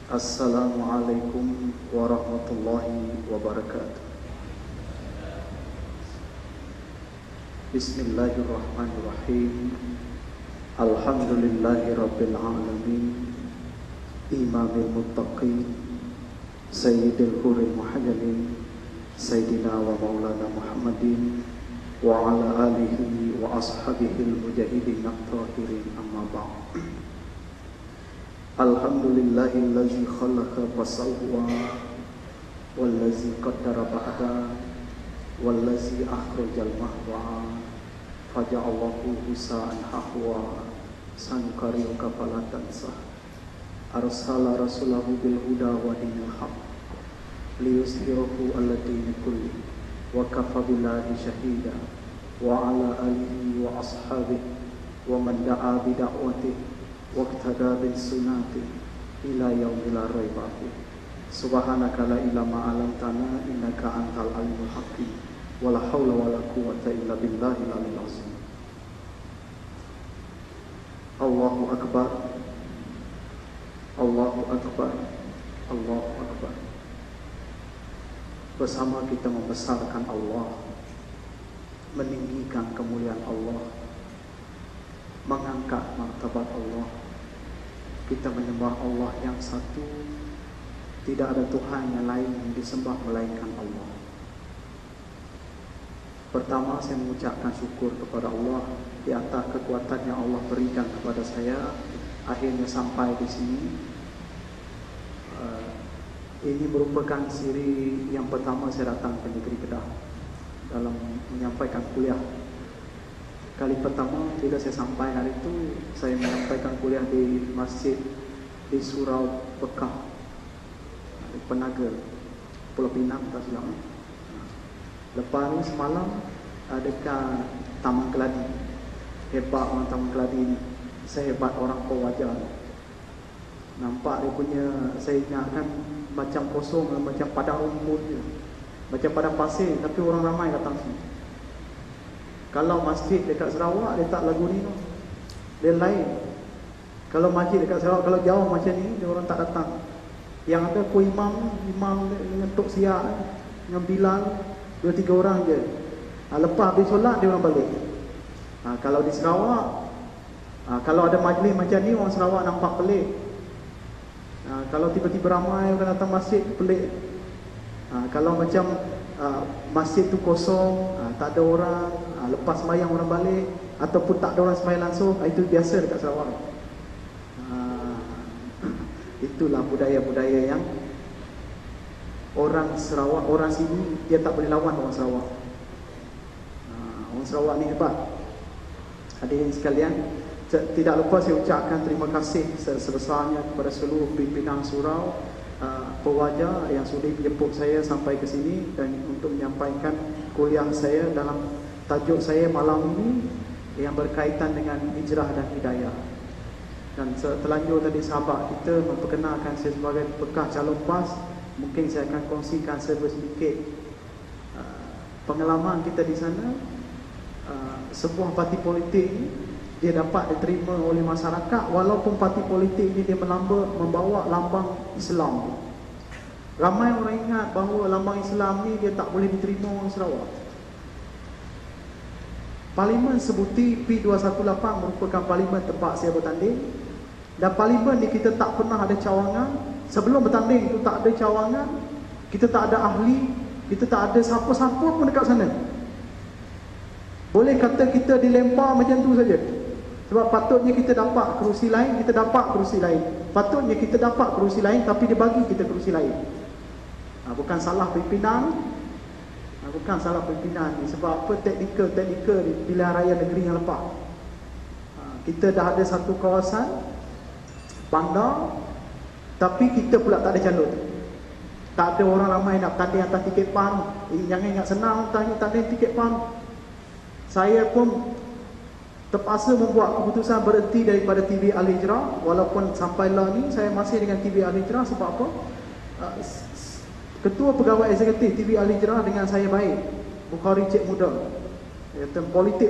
Assalamualaikum warahmatullahi wabarakatuh. Bismillahirrahmanirrahim. Alhamdulillahi rabbil alamin. Imamil muttaqin, sayyidil huril muhajjalin, sayyidina wa maulana Muhammadin wa ala alihi wa ashabihil mujahidin at-tahirin, amma ba'd. Alhamdulillahillazi khalaqa fasawwa wallazi qaddara fahada wallazi akhrajal mahwa faja'allahu husa'an hahwa sankariu kafalatansa arsala rasulahu bil huda wa dinil haq liyushirahu ala dini kulli wa kafa billahi shahida wa ala alihi wa ashabihi wa man da'a bi da'watihi waqtada bin sunnati ila yaumil raiba fi. Subhanaka la ilma 'allamtana innaka antal alimul hakim. Wala haula wala quwwata illa billahil aliyyil azim. Allahu akbar. Allahu akbar. Allahu akbar. Bersama kita membesarkan Allah, meninggikan kemuliaan Allah, mengangkat martabat Allah. Kita menyembah Allah yang satu, tidak ada Tuhan yang lain yang disembah melainkan Allah. Pertama, saya mengucapkan syukur kepada Allah di atas kekuatan yang Allah berikan kepada saya, akhirnya sampai di sini. Ini merupakan siri yang pertama saya datang ke negeri Kedah dalam menyampaikan kuliah. Kali pertama bila saya sampai hari itu, saya menyampaikan kuliah di masjid di Surau Bekah, di Penaga, Pulau Pinang, tak silap. Lepas ni semalam dekat Taman Keladi. Hebat orang Taman Keladi ni, sehebat orang Pewajar. Nampak dia punya, saya ingatkan macam kosong, macam padang rumput je, macam padang pasir, tapi orang ramai datang sini. Kalau masjid dekat Sarawak, dia tak lagu ni, dia lain. Kalau masjid dekat Sarawak, kalau jauh macam ni, dia orang tak datang. Yang ada ku imam dengan Tok Siak, dengan Bilal, 2-3 orang je. Lepas habis solat, dia orang balik. Kalau di Sarawak, kalau ada majlis macam ni, orang Sarawak nampak pelik. Kalau tiba-tiba ramai orang datang masjid, pelik. Kalau macam masjid tu kosong, tak ada orang, lepas sembahyang orang balik, ataupun tak ada orang sembahyang langsung, itu biasa dekat Sarawak. Itulah budaya-budaya yang orang Sarawak, orang sini dia tak boleh lawan orang Sarawak. Orang Sarawak ni hebat. Hadirin sekalian, tidak lupa saya ucapkan terima kasih sebesarnya kepada seluruh pimpinan surau Pewajar yang sudah menjemput saya sampai ke sini dan untuk menyampaikan kuliah saya dalam tajuk saya malam ini yang berkaitan dengan hijrah dan hidayah. Dan terlanjur tadi sahabat kita memperkenalkan saya sebagai bekas calon PAS, mungkin saya akan kongsikan sedikit pengalaman kita di sana. Sebuah parti politik ini dia dapat diterima oleh masyarakat walaupun parti politik ini dia membawa lambang Islam. Ramai orang ingat bahawa lambang Islam ni dia tak boleh diterima orang Sarawak. Parlimen Sebuti P218 merupakan parlimen tempat saya bertanding, dan parlimen ni kita tak pernah ada cawangan. Sebelum bertanding tu tak ada cawangan, kita tak ada ahli, kita tak ada siapa-siapa pun dekat sana. Boleh kata kita dilempar macam tu saja. Sebab patutnya kita dapat kerusi lain, kita dapat kerusi lain. Patutnya kita dapat kerusi lain, tapi dia bagi kita kerusi lain. Bukan salah pimpinan, bukan salah pimpinan ni. Sebab apa? Teknikal di pilihan raya negeri yang lepas. Kita dah ada satu kawasan bandar, tapi kita pula tak ada calon. Tak ada orang ramai nak tanding atas tiket PAN. Jangan ingat senang tanding tiket PAN. Saya pun terpaksa membuat keputusan berhenti daripada TV Al-Hijrah. Walaupun sampai lah ni saya masih dengan TV Al-Hijrah. Sebab apa? Ketua Pegawai Eksekutif TV Al-Hijrah dengan saya baik, Bukhari Cik Muda.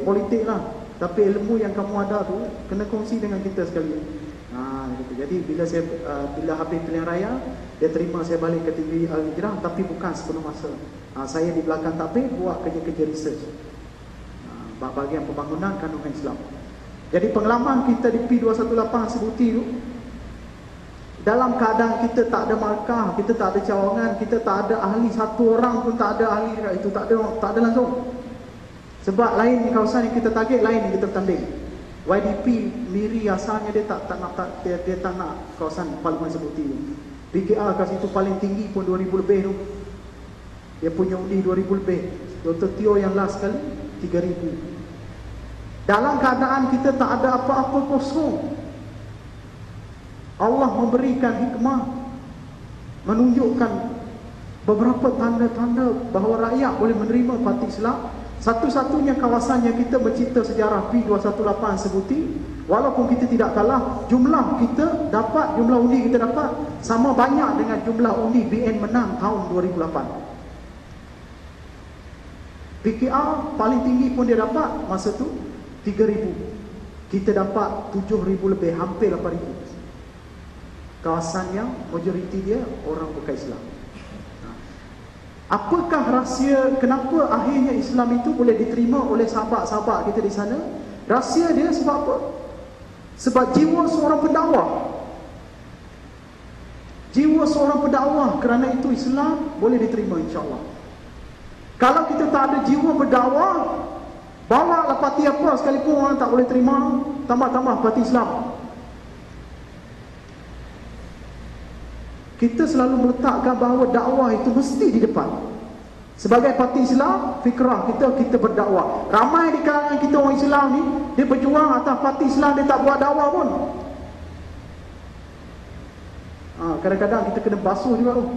Politik lah, tapi ilmu yang kamu ada tu kena kongsi dengan kita sekalian. Gitu. Jadi bila habis pilihan raya, dia terima saya balik ke TV Al-Hijrah, tapi bukan sepenuh masa. Saya di belakang takbir buat kerja-kerja research bahagian pembangunan kandungan Islam. Jadi pengalaman kita di P218 Sebuti itu, dalam keadaan kita tak ada markah, kita tak ada cawangan, kita tak ada ahli, satu orang pun tak ada ahli dekat itu, tak ada langsung. Sebab lain kawasan yang kita target, lain yang kita bertanding. YDP Miri asalnya dia tak nak kawasan Parlimen Sebuti itu. PKR kat situ paling tinggi pun 2000 lebih tu. Dia punya undi 2000 lebih. Dr. Tio yang last kali 3000. Dalam keadaan kita tak ada apa-apa, kosong, Allah memberikan hikmah, menunjukkan beberapa tanda-tanda bahawa rakyat boleh menerima parti Islam. Satu-satunya kawasan yang kita mencipta sejarah P218 Sebuti, walaupun kita tidak kalah, jumlah kita dapat, jumlah undi kita dapat sama banyak dengan jumlah undi BN menang tahun 2008. PKR paling tinggi pun dia dapat masa tu 3000. Kita dapat 7000 lebih, hampir 8000. Kawasan yang majoriti dia orang bukan Islam. Apakah rahsia kenapa akhirnya Islam itu boleh diterima oleh sahabat-sahabat kita di sana? Rahsia dia sebab apa? Sebab jiwa seorang pendakwah. Jiwa seorang pendakwah, kerana itu Islam boleh diterima, insya-Allah. Kalau kita tak ada jiwa berdakwah, bawa lah parti apa sekalipun orang tak boleh terima, tambah-tambah parti Islam. Kita selalu meletakkan bahawa dakwah itu mesti di depan. Sebagai parti Islam, fikrah kita berdakwah. Ramai di kalangan kita orang Islam ni, dia berjuang atas parti Islam, dia tak buat dakwah pun. Kadang-kadang kita kena basuh juga tu.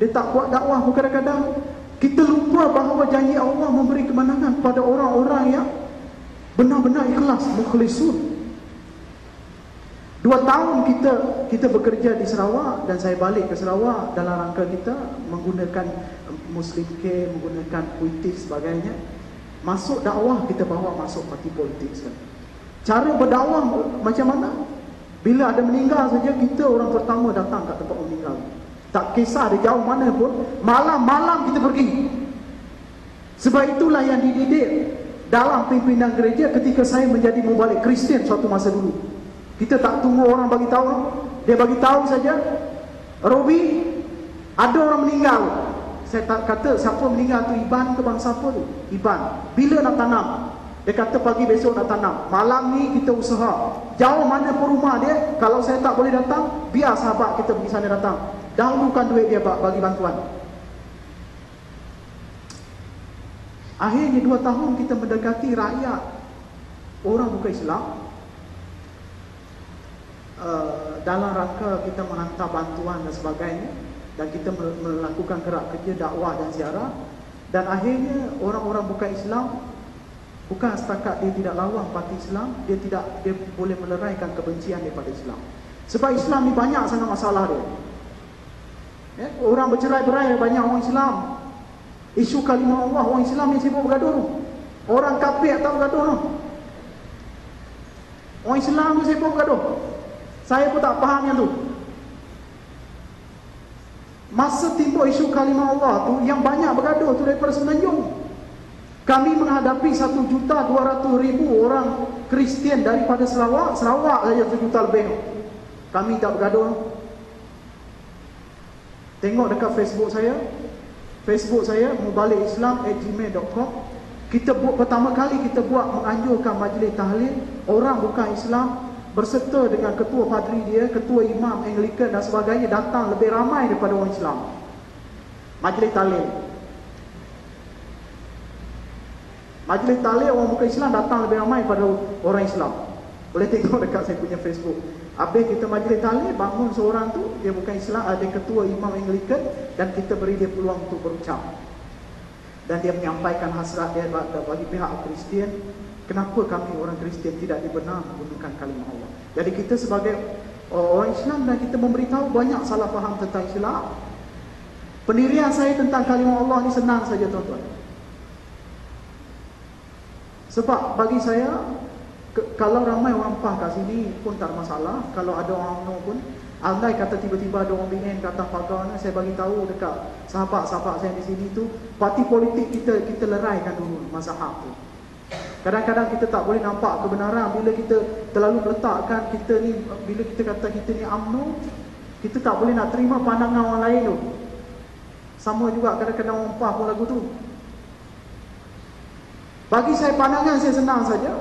Dia tak buat dakwah pun kadang-kadang. Kita lupa bahawa janji Allah memberi kemenangan pada orang-orang yang benar-benar ikhlas, mukhlisun. 2 tahun kita bekerja di Sarawak, dan saya balik ke Sarawak dalam rangka kita menggunakan Muslim Care, menggunakan politik sebagainya. Masuk dakwah, kita bawa masuk parti politik sekarang. Cara berdakwah macam mana? Bila ada meninggal saja, kita orang pertama datang kat tempat meninggal. Tak kisah dia jauh mana pun, malam-malam kita pergi. Sebab itulah yang dididik dalam pimpinan gereja ketika saya menjadi mubalik Kristian suatu masa dulu. Kita tak tunggu orang bagi tahu, dia bagi tahu saja, Robi, ada orang meninggal. Saya tak kata siapa meninggal tu, Iban ke bangsa apa tu? Iban. Bila nak tanam? Dia kata pagi besok nak tanam. Malam ni kita usaha. Jauh mana pun rumah dia, kalau saya tak boleh datang, biar sahabat kita pergi sana datang. Dahulukan duit dia bagi bantuan. Akhirnya 2 tahun kita mendekati rakyat, orang bukan Islam, dalam rangka kita menghantar bantuan dan sebagainya, dan kita melakukan gerak kerja dakwah dan ziarah. Dan akhirnya orang-orang bukan Islam, bukan setakat dia tidak lawan parti Islam, dia boleh meleraikan kebencian daripada Islam. Sebab Islam ni banyak sangat masalah dia. Orang bercerai-berai banyak orang Islam. Isu kalimah Allah, orang Islam ni sibuk bergaduh. Orang kafir tak bergaduh. Orang Islam ni sibuk bergaduh. Saya pun tak faham yang tu. Masa timbul isu kalimah Allah tu, yang banyak bergaduh tu daripada Semenanjung. Kami menghadapi 1,200,000 orang Kristian daripada Sarawak saja 1 juta lebih. Kami tak bergaduh. Tengok dekat Facebook saya mubaligislam@gmail.com. Pertama kali kita buat menganjurkan majlis tahlil, orang bukan Islam berserta dengan ketua padri dia, ketua imam Anglikan dan sebagainya, datang lebih ramai daripada orang Islam. Majlis tahlil orang bukan Islam datang lebih ramai daripada orang Islam. Boleh tengok dekat saya punya Facebook. Habis kita majlis tahlil, bangun seorang tu, dia bukan Islam, ada ketua imam Anglikan, dan kita beri dia peluang untuk berucap. Dan dia menyampaikan hasrat dia bagi pihak Kristian, kenapa kami orang Kristian tidak dibenar menggunakan kalimah Allah. Jadi kita sebagai orang Islam, dan kita memberitahu banyak salah faham tentang Islam. Pendirian saya tentang kalimah Allah ni senang saja, tuan-tuan. Sebab bagi saya, kalau ramai orang PAH kat sini pun tak ada masalah. Kalau ada orang UMNO pun, andai kata tiba-tiba ada orang BN ke atas pagar, saya bagi tahu dekat sahabat-sahabat saya di sini tu, parti politik kita leraikan dulu mazhab tu. Kadang-kadang kita tak boleh nampak kebenaran bila kita terlalu meletakkan kita ni, bila kita kata kita ni UMNO, kita tak boleh nak terima pandangan orang lain tu. Sama juga kadang-kadang orang PAH pun lagu tu. Bagi saya pandangan saya senang saja.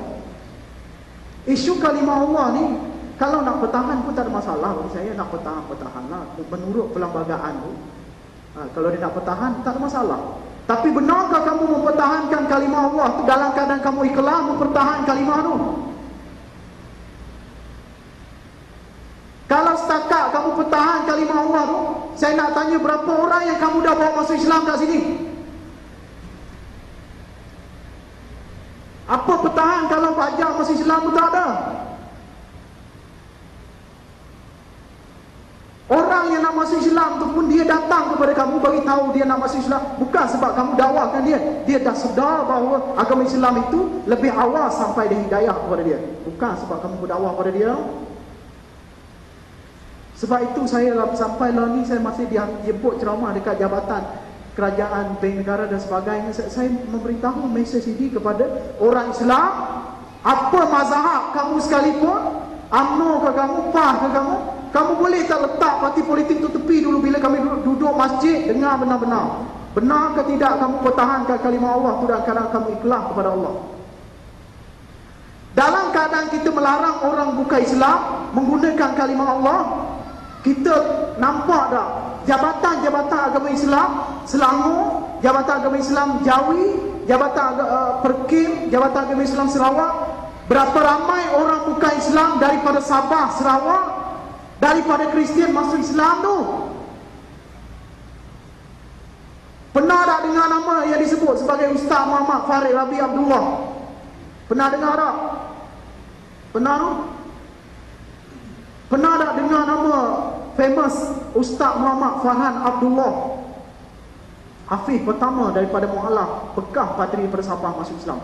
Isu kalimah Allah ni, kalau nak pertahan pun tak ada masalah bagi saya. Nak pertahan lah menurut perlembagaan tu. Kalau dia nak pertahan, tak ada masalah. Tapi benarkah kamu mempertahankan kalimah Allah tu dalam keadaan kamu ikhlas mempertahankan kalimah tu? Kalau setakat kamu pertahan kalimah Allah tu, saya nak tanya berapa orang yang kamu dah bawa masuk Islam kat sini? Apa pertahan kalau pajak masuk Islam pun tak ada? Orang yang nak masuk Islam tu pun dia datang kepada kamu bagi tahu dia nak masuk Islam bukan sebab kamu dakwahkan dia. Dia dah sedar bahawa agama Islam itu lebih awal sampai dia hidayah kepada dia. Bukan sebab kamu berdakwah kepada dia. Sebab itu saya sampai lah ni saya masih dijemput ceramah dekat jabatan kerajaan, bank negara dan sebagainya. Saya memberitahu mesej ini kepada orang Islam. Apa mazhab kamu sekalipun, UMNO ke kamu, PAH ke kamu boleh tak letak parti politik tu tepi dulu bila kami duduk masjid, dengar benar-benar. Benar ke tidak kamu pertahankan kalimah Allah tu dan kadang kamu ikhlas kepada Allah. Dalam keadaan kita melarang orang bukan Islam menggunakan kalimah Allah, kita nampak tak jabatan-jabatan agama Islam Selangor, jabatan agama Islam Jawi, jabatan Perkim, jabatan agama Islam Sarawak, berapa ramai orang bukan Islam daripada Sabah, Sarawak, daripada Kristian masuk Islam tu. Pernah tak dengar nama yang disebut sebagai Ustaz Muhammad Farid Rabi Abdullah? Pernah dengar tak? Pernah? Pernah tak dengar nama famous Ustaz Muhammad Farhan Abdullah, Hafiz pertama daripada Mu'alaf, Pekah Padri pada Sabah masuk Islam?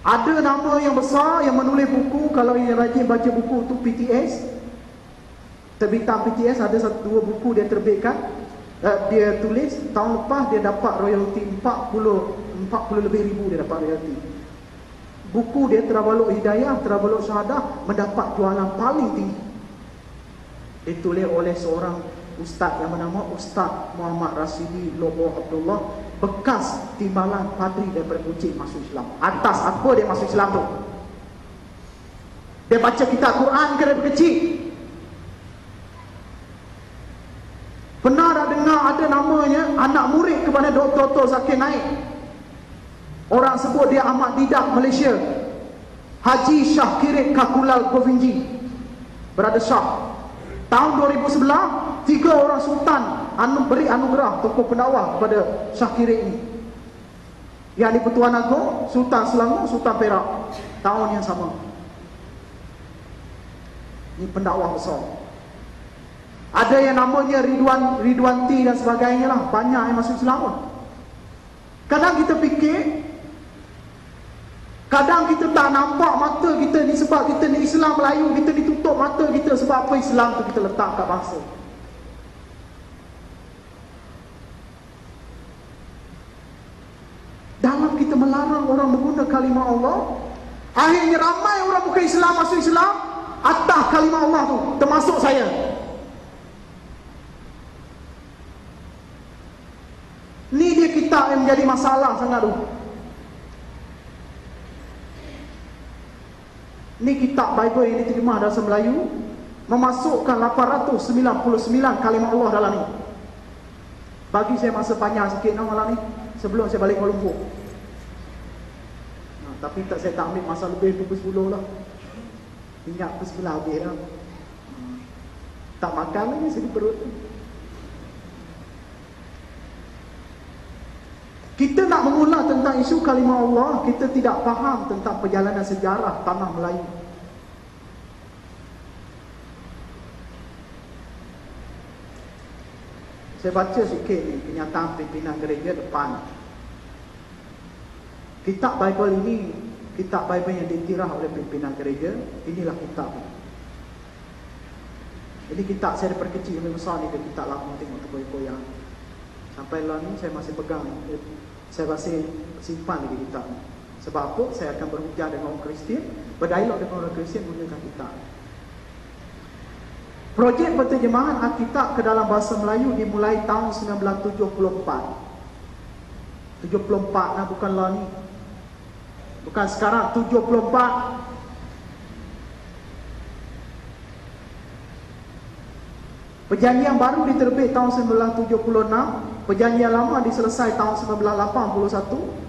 Ada nama yang besar yang menulis buku. Kalau yang rajin baca buku tu PTS, terbitan PTS, ada dua buku dia terbitkan. Dia tulis tahun lepas dia dapat royalty 40 lebih ribu dia dapat royalty. Buku dia Terabaluk Hidayah, Terabaluk Syahadah mendapat jualan paling tinggi. Ditulis oleh seorang ustaz yang bernama Ustaz Muhammad Rasidi Lobo Abdullah, bekas timbalan padri daripada Kuching masuk Islam. Atas apa dia masuk Islam tu? Dia baca kitab Quran ke daripada kecil? Pernah tak dengar ada namanya anak murid kepada Dr. Zakir Naik? Orang sebut dia Ahmad Didak Malaysia, Haji Shah Kirit Kakulal Govinji, Berada Shah. Tahun 2011, 3 orang sultan beri anugerah tokoh pendakwah kepada Shah Kirit ini. Yang di Pertuan Agong, Sultan Selangor, Sultan Perak, tahun yang sama. Ini pendakwah besar. Ada yang namanya Ridwanti dan sebagainya lah. Banyak yang masuk Islam pun. Kadang kita fikir, kadang kita tak nampak mata kita ni sebab kita ni Islam Melayu, kita ditutup mata kita sebab apa Islam tu kita letak kat bangsa. Dalam kita melarang orang menggunakan kalimah Allah, akhirnya ramai orang bukan Islam masuk Islam atas kalimah Allah tu, termasuk saya. Ni dia kitab yang menjadi masalah sangat tu. Ni kitab Bible yang diterima bahasa Melayu, memasukkan 899 kalimah Allah dalam ni. Bagi saya masa panjang sikit malam ni sebelum saya balik Kuala Lumpur. Tapi saya tak ambil masa lebih pukul 10 lah. Minyak pukul 11 habis lah. Tak makan lagi sedih perut tu. Kita nak mengulas tentang isu kalimah Allah, kita tidak faham tentang perjalanan sejarah tanah Melayu. Saya baca sikit ni kenyataan pimpinan gereja depan. Kitab Bible ini kitab Bible yang diiktiraf oleh pimpinan gereja. Inilah kitab. Ini kitab saya daripada kecil sampai besar ni, kitab lama, tengok terkoyak-koyak. Sampai lah ni saya masih pegang, saya masih simpan lagi kitab ni. Sebab apa? Saya akan berhujah dengan orang Kristian, berdialog dengan orang Kristian menggunakan kitab. Projek penterjemahan Alkitab ke dalam bahasa Melayu dimulai tahun 1974. 74 lah, bukanlah ni. Bukan sekarang, 74. Perjanjian baru diterbit tahun 1976. Perjanjian lama diselesai tahun 1981.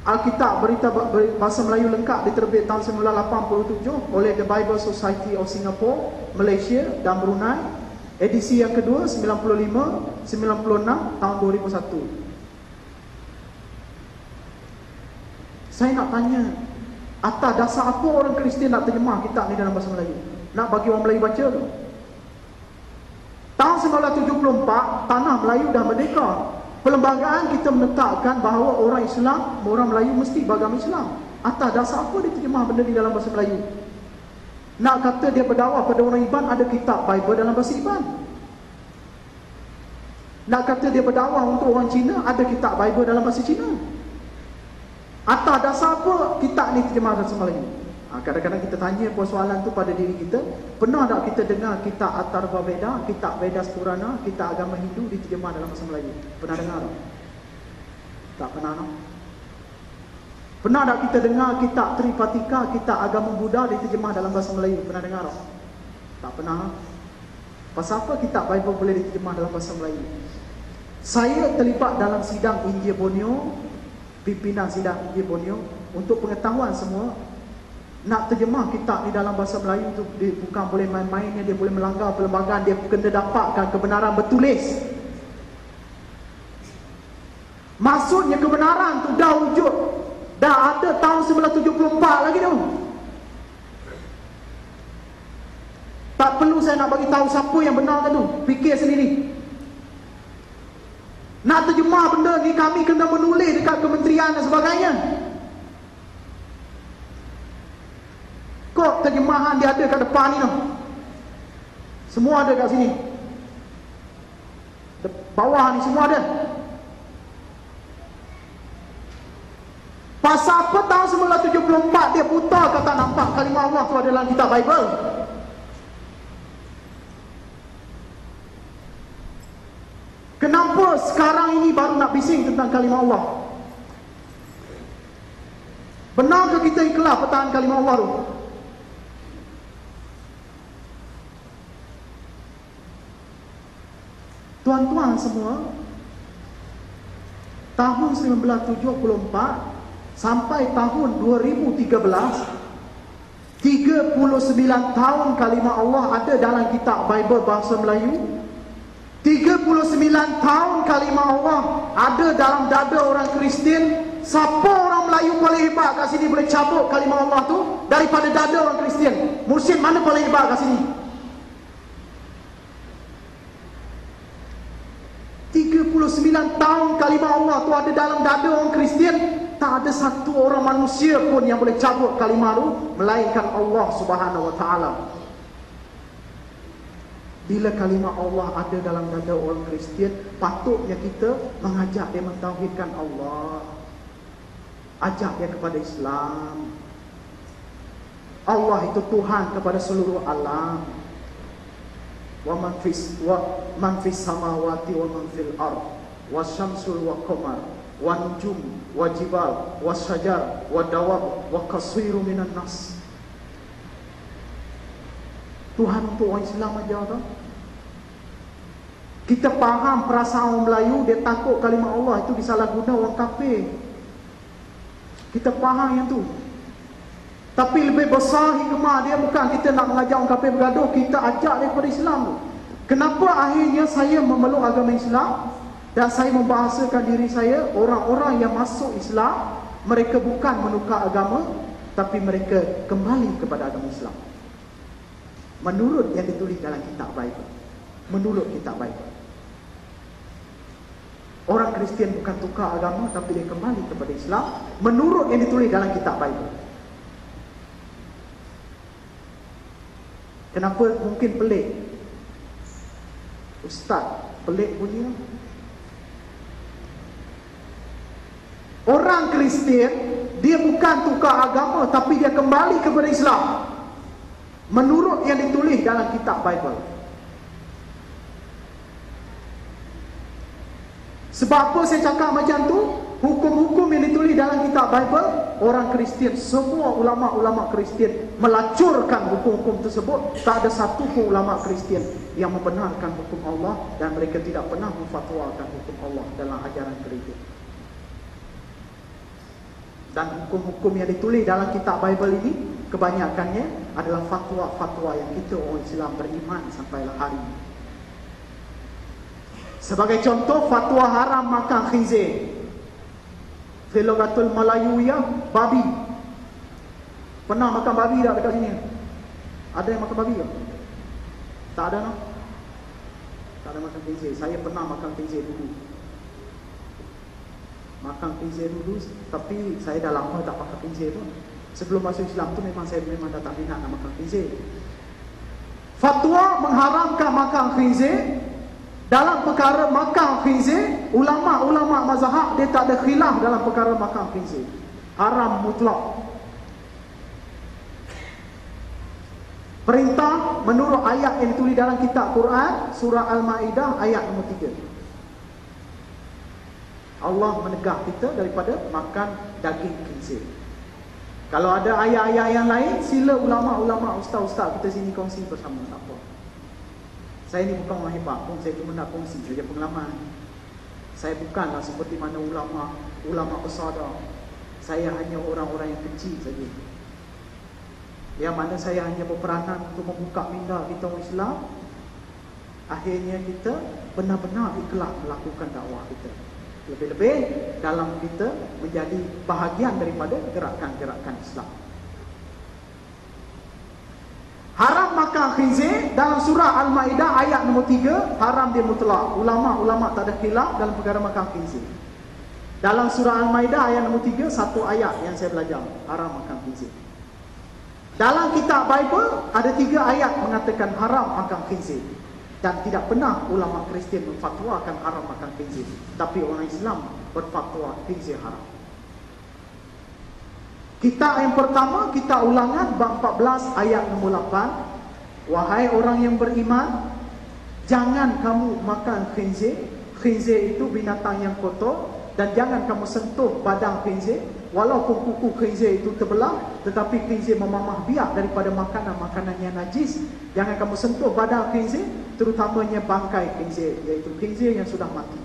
Alkitab Berita Bahasa Melayu Lengkap diterbit tahun 1987 oleh The Bible Society of Singapore, Malaysia dan Brunei. Edisi yang kedua 95, 96 tahun 2001. Saya nak tanya, atas dasar apa orang Kristian nak terjemah kitab ni dalam bahasa Melayu? Nak bagi orang Melayu baca tu? Tahun 1974, tanah Melayu dah merdeka. Perlembagaan kita menetapkan bahawa orang Islam, orang Melayu mesti beragama Islam. Atas dasar apa dia terjemah benda ni dalam bahasa Melayu? Nak kata dia berdakwah pada orang Iban, ada kitab Bible dalam bahasa Iban. Nak kata dia berdakwah untuk orang Cina, ada kitab Bible dalam bahasa Cina. Atas dasar apa kitab ni terjemah dalam bahasa Melayu? Kadang-kadang kita tanya persoalan tu pada diri kita. Pernah tak kita dengar kitab Atharva Veda, kitab Vedas Purana, kitab agama Hindu diterjemah dalam bahasa Melayu? Pernah dengar tak? Tak pernah tak? Pernah tak kita dengar kitab Tripatika, kitab agama Buddha diterjemah dalam bahasa Melayu? Pernah dengar tak? Tak pernah tak? Pasal apa kitab Bible boleh diterjemah dalam bahasa Melayu? Saya terlibat dalam sidang India Borneo, pimpinan sidang India Borneo, untuk pengetahuan semua. Nak terjemah kitab ni dalam bahasa Melayu tu dia bukan boleh main-mainnya, dia boleh melanggar perlembagaan, dia kena dapatkan kebenaran bertulis. Maksudnya kebenaran tu dah wujud, dah ada tahun 1974 lagi tu. Tak perlu saya nak bagi tahu siapa yang benarkan tu, fikir sendiri. Nak terjemah benda ni kami kena menulis dekat kementerian dan sebagainya. Kok terjemahan dia ada kat depan ni tu. Semua ada kat sini. Bawah ni semua ada. Pasal apa tahun 1974 dia buta kata nampak kalimah Allah tu ada dalam kitab Bible? Kenapa sekarang ini baru nak bising tentang kalimah Allah? Benar ke kita ikhlas pertahan kalimah Allah tu? Tuan-tuan semua, tahun 1974 sampai tahun 2013, 39 tahun kalimah Allah ada dalam kitab Bible bahasa Melayu. 39 tahun kalimah Allah ada dalam dada orang Kristian. Siapa orang Melayu paling hebat kat sini boleh cabut kalimah Allah tu daripada dada orang Kristian? Mursyid mana paling hebat kat sini? 39 tahun kalimah Allah tu ada dalam dada orang Kristian. Tak ada satu orang manusia pun yang boleh cabut kalimah tu melainkan Allah Subhanahu Wa Taala. Bila kalimah Allah ada dalam dada orang Kristian, patutnya kita mengajak dia mentauhidkan Allah, ajak dia kepada Islam. Allah itu Tuhan kepada seluruh alam. Wa man fis samawati wa man fil ard wasyamsul wa qamar wa nujum wa jibal wa syajar wa dawab wa kasiru minan nas. Tuhan untuk orang Islam aja tak? Kita faham perasaan orang Melayu, dia takut kalimah Allah itu disalahguna orang kafir. Kita faham yang tu. Tapi lebih besar hikmah dia bukan kita nak mengajak orang kafir bergaduh, kita ajak dia kepada Islam tu. Kenapa akhirnya saya memeluk agama Islam dan saya membahasakan diri saya, orang-orang yang masuk Islam, mereka bukan menukar agama, tapi mereka kembali kepada agama Islam. Menurut yang ditulis dalam kitab Bible. Menurut kitab Bible. Orang Kristian bukan tukar agama, tapi dia kembali kepada Islam menurut yang ditulis dalam kitab Bible. Kenapa mungkin pelik? Ustaz, pelik bunyi. Orang Kristian, dia bukan tukar agama, tapi dia kembali kepada Islam menurut yang ditulis dalam kitab Bible. Sebab apa saya cakap macam tu? Hukum-hukum yang ditulis dalam kitab Bible, orang Kristian, semua ulama-ulama Kristian melacurkan hukum-hukum tersebut. Tak ada satu pun ulama Kristian yang membenarkan hukum Allah, dan mereka tidak pernah memfatwakan hukum Allah dalam ajaran gereja. Dan hukum-hukum yang ditulis dalam kitab Bible ini, kebanyakannya adalah fatwa-fatwa yang kita orang Islam beriman sampailah hari ini. Sebagai contoh, fatwa haram makan khinzir, Filogatul Melayuiyah, babi. Pernah makan babi tak dekat sini? Ada yang makan babi tak? Tak ada, no? Tak ada makan khinzir. Saya pernah makan khinzir dulu. Makan khinzir dulu, tapi saya dah lama tak makan khinzir pun. Sebelum masuk Islam tu saya memang dah tak minat nak makan khinzir. Fatwa mengharamkan makan khinzir. Dalam perkara makan khinzir, ulama-ulama mazhab dia tak ada khilaf dalam perkara makan khinzir. Haram mutlak. Perintah menurut ayat yang ditulis dalam kitab Quran, surah Al-Ma'idah ayat nombor 3. Allah menegah kita daripada makan daging khinzir. Kalau ada ayat-ayat yang lain, sila ulama-ulama, ustaz-ustaz kita sini kongsi bersama, tak apa. Saya ni bukan orang hebat pun, saya cuma nak kongsi saja pengalaman. Saya bukanlah seperti mana ulama besar dah. Saya hanya orang-orang yang kecil saja, yang mana saya hanya berperanan untuk membuka minda kita orang Islam. Akhirnya kita benar-benar ikhlas melakukan dakwah kita. Lebih-lebih dalam kita menjadi bahagian daripada gerakan-gerakan Islam. Haram makan khinzir dalam surah Al-Ma'idah ayat nombor 3, haram dia mutlak. Ulama-ulama tak ada khilaf dalam perkara makan khinzir. Dalam surah Al-Ma'idah ayat nombor 3, satu ayat yang saya belajar, haram makan khinzir. Dalam kitab Bible ada 3 ayat mengatakan haram makan khinzir, dan tidak pernah ulama Kristian memfatwakan haram makan khinzir, tapi orang Islam berfatwa khinzir haram. Kitab yang pertama, kitab Ulangan bab 14 ayat nombor 8. Wahai orang yang beriman, jangan kamu makan khinzir. Khinzir itu binatang yang kotor, dan jangan kamu sentuh badan khinzir. Walaupun kuku khinzir itu terbelah, tetapi khinzir memamah biak daripada makanan-makanan yang najis. Jangan kamu sentuh badan khinzir, terutamanya bangkai khinzir, iaitu khinzir yang sudah mati.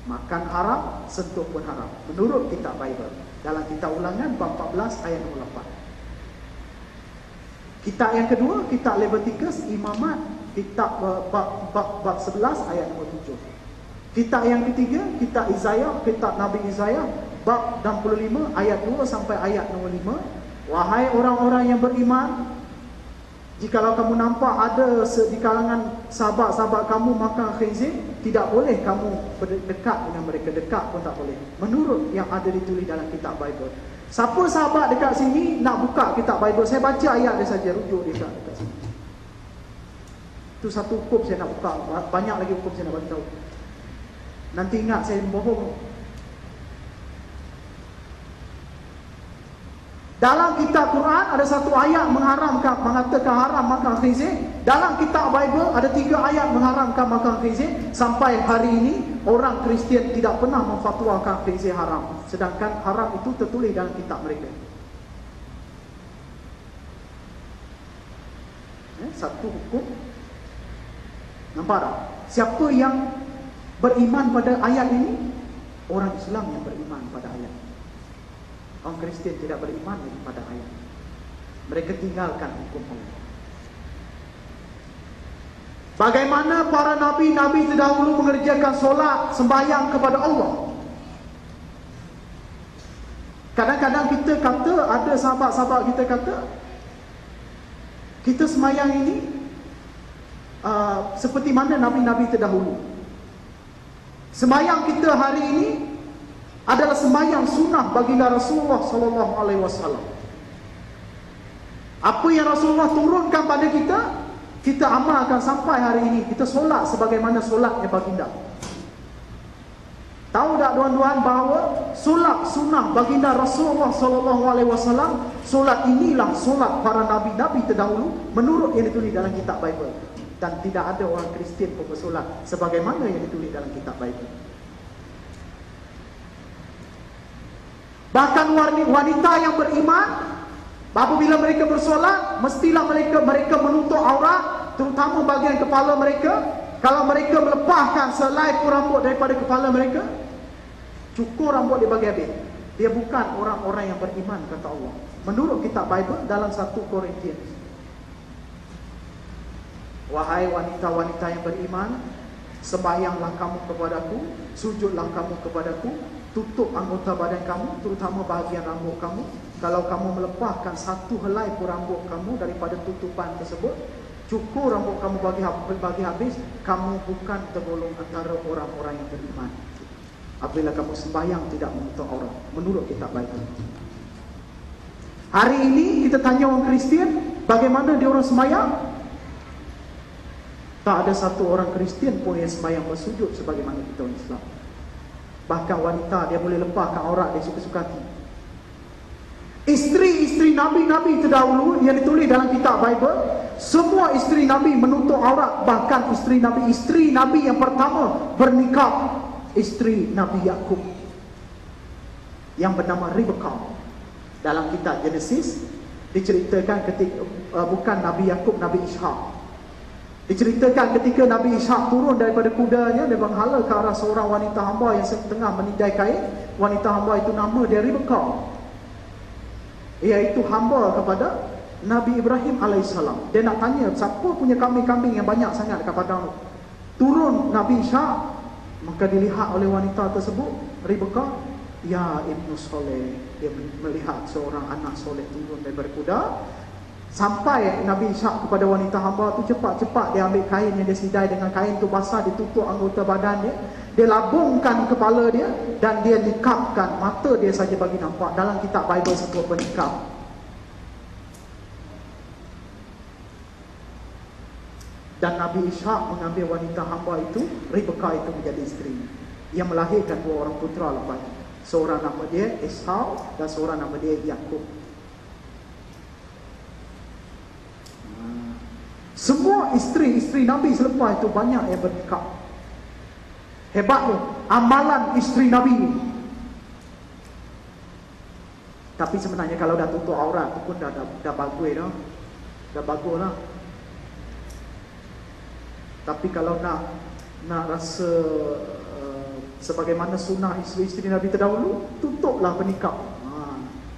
Makan haram, sentuh pun haram, menurut kitab Bible. Dalam kitab Ulangan bab 14 ayat nombor 8. Kitab yang kedua, kitab Leviticus Imamat, kitab bab 11 ayat nombor 7. Kitab yang ketiga, kitab Isaiah, kitab Nabi Isaiah bab 65 ayat 2 sampai ayat nombor 5. Wahai orang-orang yang beriman, jikalau kamu nampak ada di kalangan sahabat-sahabat kamu makan khinzir, tidak boleh kamu berdekat dengan mereka, dekat pun tak boleh, menurut yang ada ditulis dalam kitab Bible. Siapa sahabat dekat sini nak buka kitab Bible, saya baca ayat dia saja, rujuk dia dekat sini. Itu satu hukum saya nak buka, banyak lagi hukum saya nak bagi tahu. Nanti ingat saya bohong. Dalam kitab Quran ada satu ayat mengharamkan, mengatakan haram makan khinzir. Dalam kitab Bible ada 3 ayat mengharamkan makan khinzir. Sampai hari ini orang Kristian tidak pernah memfatwakan khinzir haram, sedangkan haram itu tertulis dalam kitab mereka. Satu hukum. Nampak tak? Siapa yang beriman pada ayat ini? Orang Islam yang beriman pada ayat. Orang Kristian tidak beriman pada ayat. Mereka tinggalkan hukum Allah. Bagaimana para nabi-nabi terdahulu mengerjakan solat, sembahyang kepada Allah. Kadang-kadang kita kata, ada sahabat-sahabat kita kata, kita sembahyang ini seperti mana nabi-nabi terdahulu. Sembahyang kita hari ini adalah sembahyang sunnah baginda Rasulullah sallallahu alaihi wasallam. Apa yang Rasulullah turunkan pada kita, kita amalkan sampai hari ini. Kita solat sebagaimana solatnya baginda. Tahu tak tuan-tuan bahawa solat sunnah baginda Rasulullah SAW, solat inilah solat para nabi-nabi terdahulu menurut yang ditulis dalam kitab Bible. Dan tidak ada orang Kristian pun bersolat sebagaimana yang ditulis dalam kitab Bible. Bahkan wanita yang beriman, apabila mereka bersolat, mestilah mereka menutup aurat, terutama bahagian kepala mereka. Kalau mereka melepaskan selai rambut daripada kepala mereka, cukur rambut dia bagi habis, dia bukan orang-orang yang beriman, kata Allah menurut kitab Bible dalam 1 Korintian. Wahai wanita-wanita yang beriman, sembahyanglah kamu kepadaku, sujudlah kamu kepadaku, tutup anggota badan kamu, terutama bahagian rambut kamu. Kalau kamu melepaskan satu helai pun rambut kamu daripada tutupan tersebut, cukur rambut kamu bagi habis, kamu bukan tergolong antara orang-orang yang beriman. Apabila kamu sembahyang tidak menutup aurat, menurut kitab Bible. Hari ini kita tanya orang Kristian, bagaimana dia orang sembahyang? Tak ada satu orang Kristian pun yang sembahyang bersujud sebagaimana kita orang Islam. Bahkan wanita, dia boleh lepaskan aurat dia suka-suka hati. Isteri-isteri Nabi-Nabi terdahulu yang ditulis dalam kitab Bible, semua isteri Nabi menutup aurat. Bahkan isteri Nabi yang pertama bernikah, isteri Nabi Yakub yang bernama Rebekah. Dalam kitab Genesis diceritakan ketika bukan Nabi Yakub, Nabi Ishak. Diceritakan ketika Nabi Ishak turun daripada kudanya, dia menghala ke arah seorang wanita hamba yang tengah menidai kain. Wanita hamba itu nama dia Rebekah, iaitu hamba kepada Nabi Ibrahim AS. Dia nak tanya, siapa punya kambing-kambing yang banyak sangat dekat padang tu? Turun Nabi Ishak, maka dilihat oleh wanita tersebut, Rebekah, ya Ibnu Soleh. Dia melihat seorang anak soleh turun daripada kuda. Sampai Nabi Ishak kepada wanita hamba tu, cepat-cepat dia ambil kain yang dia sidai, dengan kain tu basah, dia tutup anggota badan dia, dia labungkan kepala dia, dan dia nikapkan mata dia saja bagi nampak. Dalam kitab Bible sebut bernikap. Dan Nabi Ishak mengambil wanita hamba itu, Rebekah itu, menjadi isteri, yang melahirkan 2 orang putera lepas. Seorang nama dia Esau dan seorang nama dia Yakub. Semua isteri-isteri Nabi selepas itu banyak yang bernikah. Hebat tu amalan isteri Nabi ni. Tapi sebenarnya kalau dah tutup aurat tu pun dah bagus dah. Dah bagus lah. Tapi kalau nak rasa sebagaimana sunnah isteri-isteri Nabi terdahulu, tutuplah bernikah.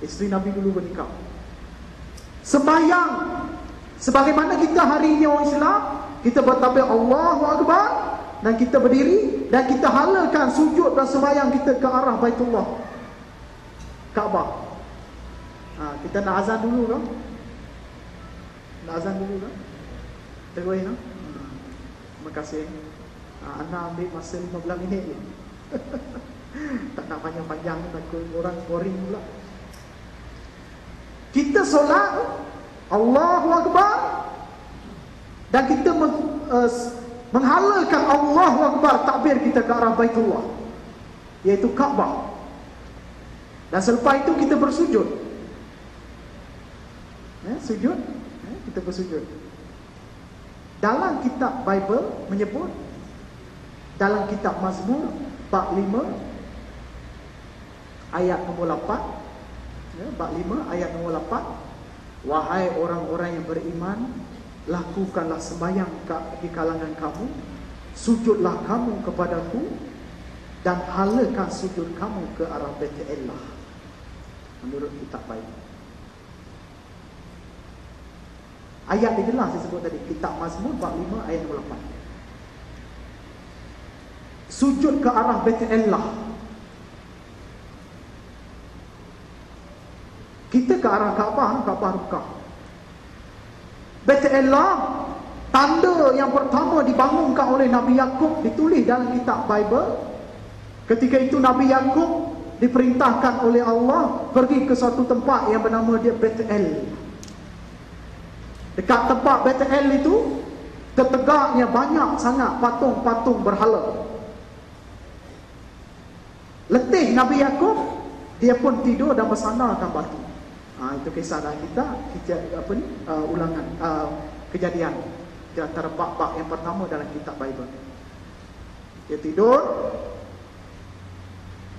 Isteri Nabi dulu bernikah. Sembahyang sebagaimana kita hari ini orang Islam, kita bertakbir Allahu Akbar, dan kita berdiri dan kita halakan sujud dan sembahyang kita ke arah Baitullah, Kaabah. Kita nak azan dulu kan? Nak azan dulu kan? Terus kan? Terima kasih. Anda ambil masa 15 minit je. Tak nak panjang-panjang, takut orang boring pula. Kita solat Allahu Akbar, dan kita menghalakan Allahu Akbar, takbir kita ke arah Baitullah, iaitu Kaabah. Dan selepas itu kita bersujud. Sujud, kita bersujud. Dalam kitab Bible menyebut, dalam kitab Mazmur bab 5 ayat nombor 8, bab 5 ayat nombor 8, wahai orang-orang yang beriman, lakukanlah sembahyang di kalangan kamu, sujudlah kamu kepadaku, dan halakan sujud kamu ke arah Bait-Allah, menurut kitab Bible. Ayat dia jelas saya sebut tadi, kitab Mazmur bab 5 ayat 8. Sujud ke arah Bait-Allah. Kita ke arah Kaabah, Kaabah Rukah. Bait-Allah, tanda yang pertama dibangunkan oleh Nabi Yakub, ditulis dalam kitab Bible. Ketika itu Nabi Yakub diperintahkan oleh Allah pergi ke suatu tempat yang bernama dia Bait-El. Dekat tempat Bethel itu tertegaknya banyak sangat patung-patung berhala. Letih Nabi Yakub, dia pun tidur dan bersandarkan batu. Itu kisah dah ulangan kejadian di antara bab-bab yang pertama dalam kitab Bible. Dia tidur,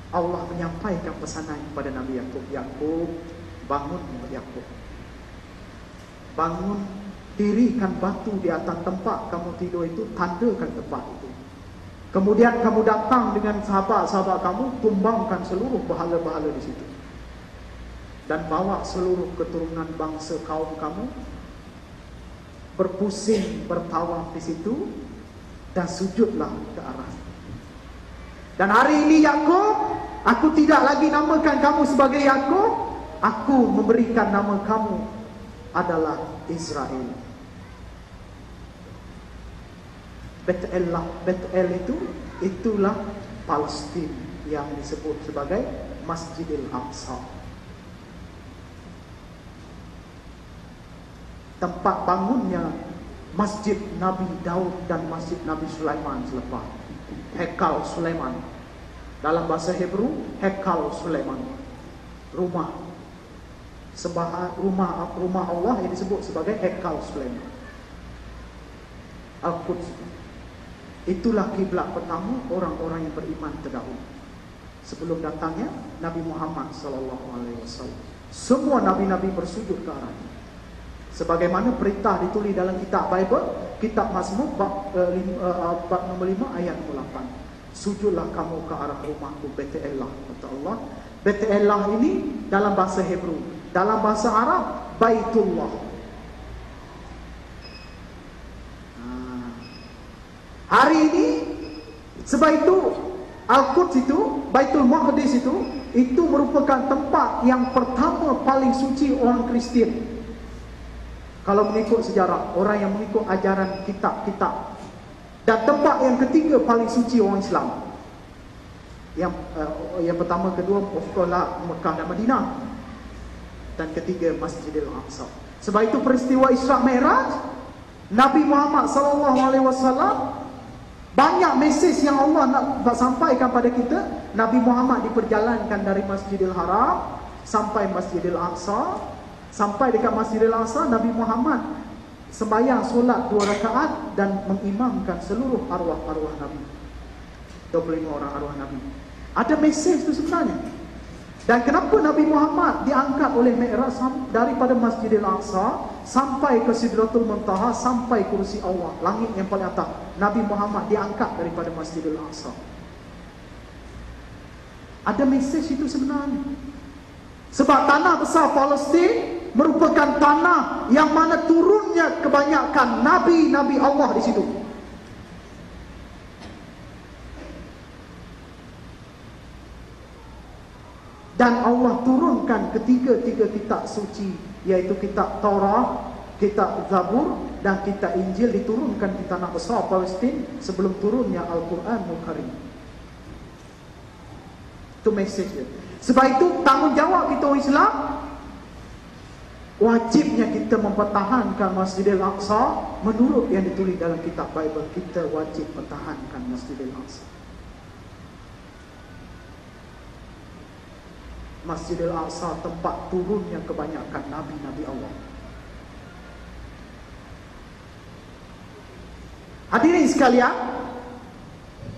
Allah menyampaikan pesanan kepada Nabi Yakub. Yakub, bangun Yakub. Bangun, dirikan batu di atas tempat kamu tidur itu, tandakan tempat itu. Kemudian kamu datang dengan sahabat-sahabat kamu, tumbangkan seluruh berhala-berhala di situ. Dan bawa seluruh keturunan bangsa kaum kamu berpusing, bertawaf di situ, dan sujudlah ke arah. Dan hari ini Yakub, aku tidak lagi namakan kamu sebagai Yakub, aku memberikan nama kamu adalah Israel. Bethel itulah Palestin yang disebut sebagai Masjidil Aqsa. Tempat bangunnya Masjid Nabi Daud dan Masjid Nabi Sulaiman selepas. Hekal Sulaiman. Dalam bahasa Hebrew, Hekal Sulaiman. Rumah Allah yang disebut sebagai Hekal Sulaiman. Al-Quds. Itulah kiblat pertama orang-orang yang beriman terdahulu. Sebelum datangnya Nabi Muhammad SAW. Semua nabi-nabi bersujud ke arah ini. Sebagaimana perintah ditulis dalam kitab Bible, kitab Mazmur bab nombor 5 ayat 8. Sujudlah kamu ke arah rumahku Bethel, kata Allah. Bethel ini dalam bahasa Hebrew, dalam bahasa Arab Baitullah. Hari ini sebab itu Al-Quds itu, Baitul Maqdis itu merupakan tempat yang pertama paling suci orang Kristian. Kalau mengikut sejarah, orang yang mengikut ajaran kitab-kitab. Dan tempat yang ketiga paling suci orang Islam. Yang pertama, kedua, of course lah Mekah dan Madinah. Dan ketiga Masjidil Aqsa. Sebab itu peristiwa Isra Mi'raj, Nabi Muhammad SAW, banyak mesej yang Allah nak sampaikan pada kita. Nabi Muhammad diperjalankan dari Masjidil Haram sampai Masjidil Aqsa. Sampai dekat Masjidil Aqsa, Nabi Muhammad sembahyang solat 2 rakaat dan mengimamkan seluruh arwah-arwah Nabi. 25 orang arwah Nabi. Ada mesej itu sebenarnya. Dan kenapa Nabi Muhammad diangkat oleh Mi'raj daripada Masjidil Aqsa sampai ke Sidratul Muntaha, sampai kursi Allah, langit yang paling atas. Nabi Muhammad diangkat daripada Masjidil Aqsa. Ada mesej itu sebenarnya. Sebab tanah besar Palestin merupakan tanah yang mana turunnya kebanyakan nabi-nabi Allah di situ. Dan Allah turunkan ketiga-tiga kitab suci, yaitu kitab Taurat, kitab Zabur dan kitab Injil diturunkan di tanah besar Palestin sebelum turunnya Al-Quranul Karim. Itu mesejnya. Sebab itu tanggungjawab kita orang Islam, wajibnya kita mempertahankan Masjidil Aqsa menurut yang ditulis dalam kitab Bible. Kita wajib pertahankan Masjidil Aqsa. Masjidil Aqsa tempat turunnya kebanyakan nabi-nabi Allah. Hadirin sekalian,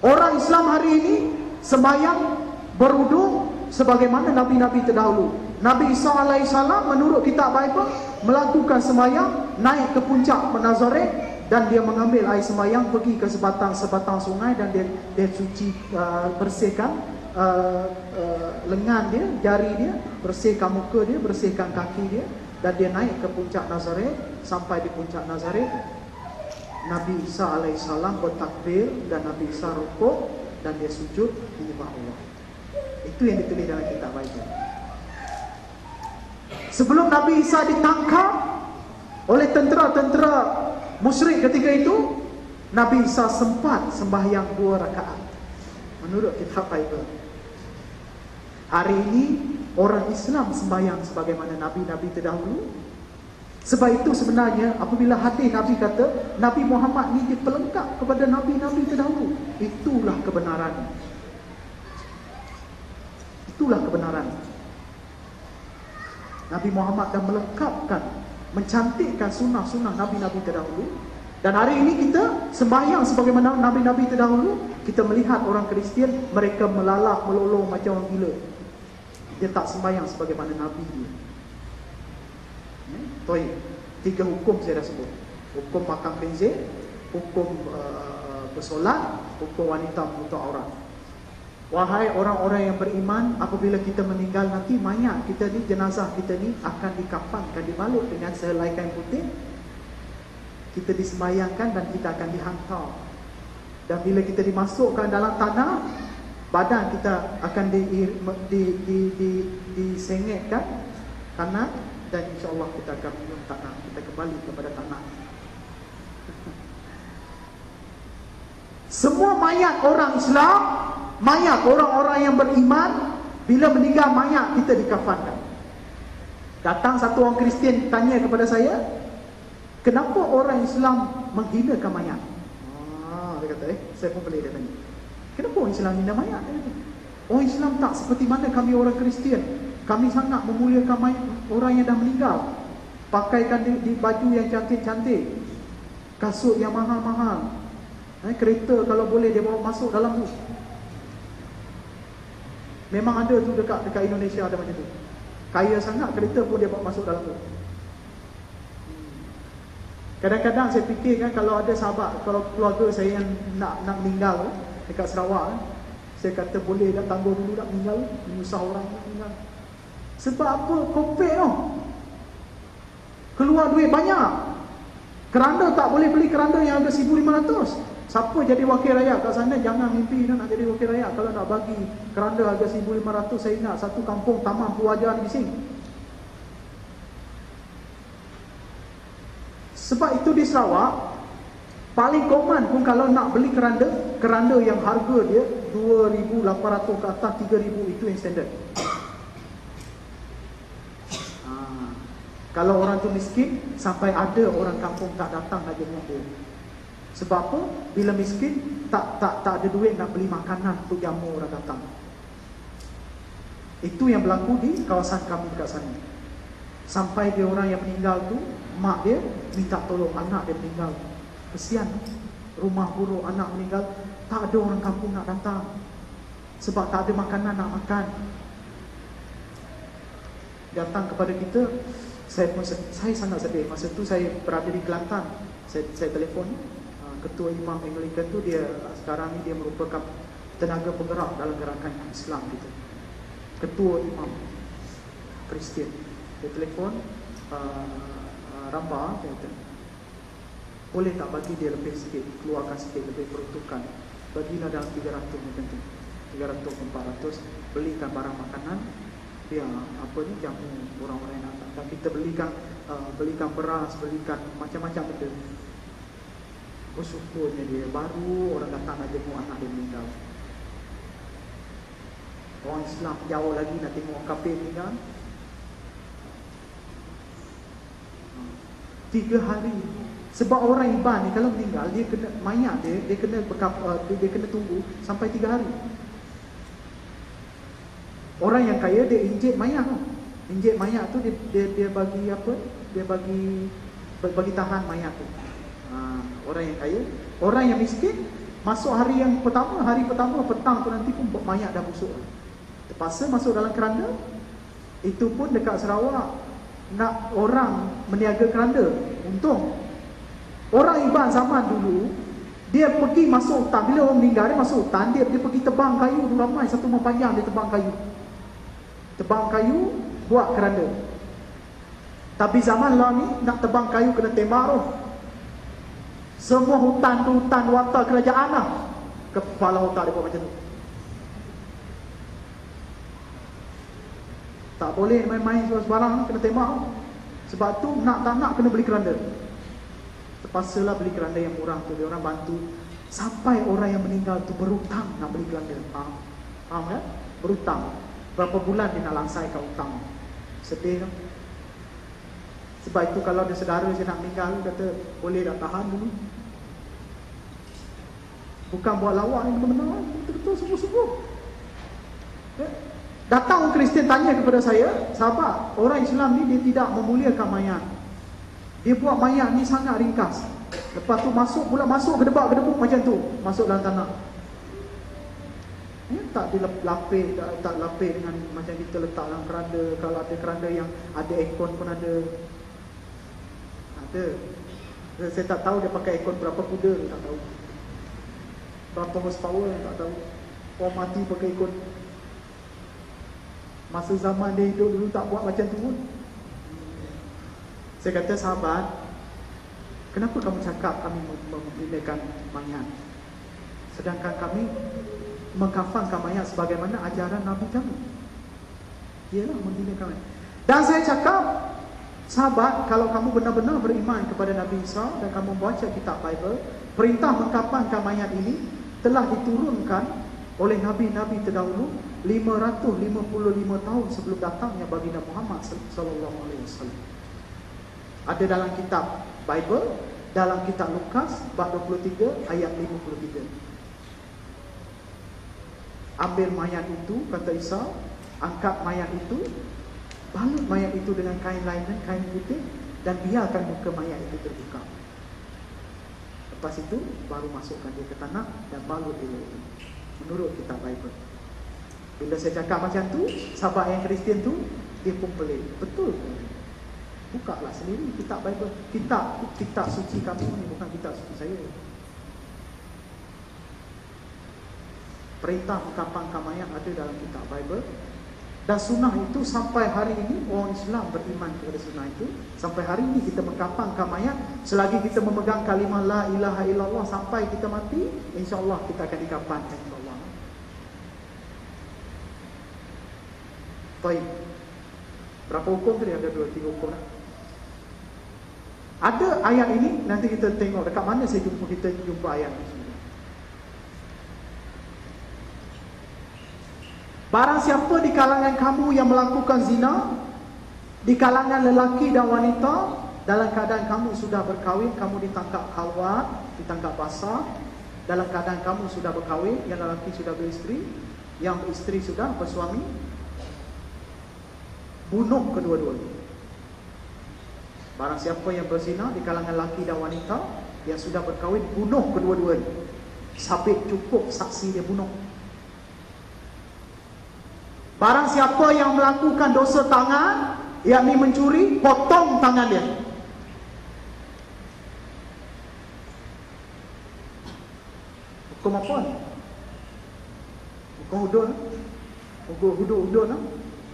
orang Islam hari ini sembahyang berwuduk sebagaimana nabi-nabi terdahulu. Nabi Isa alaihissalam menurut kitab Bible melakukan sembahyang, naik ke puncak Nazaret dan dia mengambil air sembahyang, pergi ke sebatang sungai dan dia suci, bersihkan lengan dia, jari dia, bersihkan muka dia, bersihkan kaki dia, dan dia naik ke puncak Nazaret. Sampai di puncak Nazaret, Nabi Isa alaihissalam bertakbir dan Nabi Isa rukuk dan dia sujud menyembah Allah. Itu yang ditulis dalam kitab Bible. Sebelum Nabi Isa ditangkap oleh tentera-tentera musyrik ketika itu, Nabi Isa sempat sembahyang 2 rakaat menurut kitab Bible. Hari ini orang Islam sembahyang sebagaimana nabi-nabi terdahulu. Sebab itu sebenarnya apabila hadis Nabi kata Nabi Muhammad ni dia pelengkap kepada Nabi-Nabi terdahulu, itulah kebenaran. Itulah kebenaran. Nabi Muhammad dah melengkapkan, mencantikkan sunnah-sunnah Nabi-Nabi terdahulu. Dan hari ini kita sembahyang sebagaimana Nabi-Nabi terdahulu. Kita melihat orang Kristian, mereka melalak, melolong macam orang gila. Dia tak sembahyang sebagaimana Nabi dia. Toy, 3 hukum saya dah sebut. Hukum makan khinzir, hukum bersolat, hukum wanita menutup aurat. Wahai orang-orang yang beriman, apabila kita meninggal nanti, mayat kita ni, jenazah kita ni akan dikafankan, dibalut dengan sehelai kain putih. Kita disembayangkan dan kita akan dihantar. Dan bila kita dimasukkan dalam tanah, badan kita akan disengetkan kanan, dan insya-Allah kita akan minum tanah, kita kembali kepada tanah. Semua mayat orang Islam, mayat orang-orang yang beriman, bila meninggal mayat kita dikafankan. Datang satu orang Kristian tanya kepada saya, kenapa orang Islam menghinakan mayat? Dia kata, saya pun pelik dia tanya, kenapa orang Islam hina mayat? Dia kata, orang Islam tak seperti mana kami orang Kristian. Kami sangat memuliakan mayat orang yang dah meninggal. Pakaikan di baju yang cantik-cantik, kasut yang mahal-mahal, kereta kalau boleh dia bawa masuk dalam tu. Memang ada tu dekat Indonesia, ada macam tu. Kaya sangat, kereta pun dia bawa masuk dalam tu. Kadang-kadang saya fikir kan, kalau ada sahabat, kalau keluarga saya yang nak meninggal dekat Sarawak, saya kata boleh dah tangguh dulu nak meninggal, menyusah orang nak meninggal. Sebab apa? Kopek tau, keluar duit banyak. Keranda tak boleh beli keranda yang harga 1,500. Siapa jadi wakil rakyat kat sana, jangan mimpi nak jadi wakil rakyat kalau nak bagi keranda harga 1,500. Saya ingat satu kampung Taman Purwajaran Bising. Sebab itu di Sarawak, paling common pun kalau nak beli keranda yang harga dia 2,800 ke atas, 3,000, itu yang standard. Kalau orang tu miskin, sampai ada orang kampung tak datang nak jenguk dia. Sebab apa? Bila miskin, tak ada duit nak beli makanan untuk jamu orang datang. Itu yang berlaku di kawasan kami dekat sana. Sampai dia orang yang meninggal tu, mak dia minta tolong anak dia meninggal. Kesian, rumah buruk, anak meninggal, tak ada orang kampung nak datang. Sebab tak ada makanan nak makan. Datang kepada kita, saya sangat sedih. Masa tu saya berada di Kelantan. Saya telefon ketua imam Anglican tu, dia sekarang ni dia merupakan tenaga penggerak dalam gerakan Islam gitu. Ketua imam Kristian. Dia telefon, Ramba, dia kata, boleh tak bagi dia lebih sikit, keluarkan sikit lebih peruntukan, bagilah dalam 300 macam tu, 300-400, belikan barang makanan, dia apa ni, jamu orang-orang yang datang. Dan kita belikan beras, belikan macam-macam benda. Bersyukurnya dia, baru orang datang nak jenguk anak dia meninggal. Orang Islam jauh lagi nak tengok orang kafir meninggal. 3 hari. Sebab orang Iban ni kalau meninggal, dia kena mayat dia kena tunggu sampai 3 hari. Orang yang kaya dia injek mayat tu. Injek mayat tu dia bagi apa? Dia bagi tahan mayat tu. Orang yang kaya, orang yang miskin masuk hari pertama petang tu nanti pun mayat dah busuk. Terpaksa masuk dalam keranda. Itu pun dekat Sarawak nak orang meniaga keranda. Untung orang Iban zaman dulu, dia pergi masuk hutan. Bila orang meninggal, dia masuk hutan, dia pergi tebang kayu tu, ramai satu rumah panjang dia tebang kayu buat keranda. Tapi zaman lah ni nak tebang kayu kena tembak tu. Semua hutan tu hutan warta kerajaan lah. Kepala hutan dia buat macam tu. Tak boleh main-main sembarang, kena tembak. Sebab tu nak tak nak kena beli keranda. Terpaksalah beli keranda yang murah tu. Dia orang bantu. Sampai orang yang meninggal tu berhutang nak beli keranda. Faham kan? Berhutang. Berapa bulan dia nak langsaikan hutang. Sedih kan? Sebab itu kalau ada saudara saya nak meninggal, kata boleh dah tahan dulu. Bukan buat lawak ni, benar-benar betul-betul sungguh-sungguh. Datang orang Kristian tanya kepada saya, sahabat, orang Islam ni dia tidak memuliakan mayat. Dia buat mayat ni sangat ringkas. Lepas tu masuk gedebak-gedebuk macam tu, masuk dalam tanah. Tak dilapis, tak lapis dengan macam kita letak dalam keranda. Kalau ada keranda yang ada aircon pun ada. Saya tak tahu dia pakai aircon berapa kuda, tak tahu. Berapa horsepower, tak tahu. Orang mati pakai aircon. Masa zaman dia hidup dulu tak buat macam tu pun. Saya kata, sahabat, kenapa kamu cakap kami membinakan mayat, sedangkan kami mengkafankan mayat sebagaimana ajaran Nabi kami? Ialah membinakan mayat. Dan saya cakap, sahabat, kalau kamu benar-benar beriman kepada Nabi Isa dan kamu membaca kitab Bible, perintah mengkafankan mayat ini telah diturunkan oleh Nabi-Nabi terdahulu 555 tahun sebelum datangnya baginda Muhammad sallallahu alaihi wasallam. Ada dalam kitab Bible, dalam kitab Lukas bab 23 ayat 53. Ambil mayat itu, kata Isa, angkat mayat itu, balut mayat itu dengan kain linen, kain putih, dan biarkan muka mayat itu terbuka. Lepas itu baru masukkan dia ke tanah dan balut dia itu, menurut kitab Bible. Bila saya cakap macam tu, sahabat yang Kristian tu, dia pun pelik. Betul ke? Bukalah sendiri kitab Bible. Kitab suci kamu ni, bukan kitab suci saya. Perintah mengkafankan mayat ada dalam kitab Bible. Dan sunnah itu sampai hari ini, orang Islam beriman kepada sunnah itu. Sampai hari ini kita mengkafankan mayat, selagi kita memegang kalimah la ilaha illallah sampai kita mati, insya-Allah kita akan dikafankan, insya-Allah. Baik. Berapa hukum tadi? Ada 2-3 hukum. Ada ayat ini, nanti kita tengok dekat mana kita jumpa ayat ini. Barang siapa di kalangan kamu yang melakukan zina, di kalangan lelaki dan wanita, dalam keadaan kamu sudah berkahwin, kamu ditangkap khalwat, ditangkap basah, dalam keadaan kamu sudah berkahwin, yang lelaki sudah beristeri, yang beristeri sudah bersuami, bunuh kedua-duanya. Barang siapa yang berzina di kalangan lelaki dan wanita yang sudah berkahwin, bunuh kedua-duanya. Sabit cukup saksi dia bunuh. Barang siapa yang melakukan dosa tangan, yakni mencuri, potong tangan dia. Hukum apa? Hukum hudud. Hukum hudud.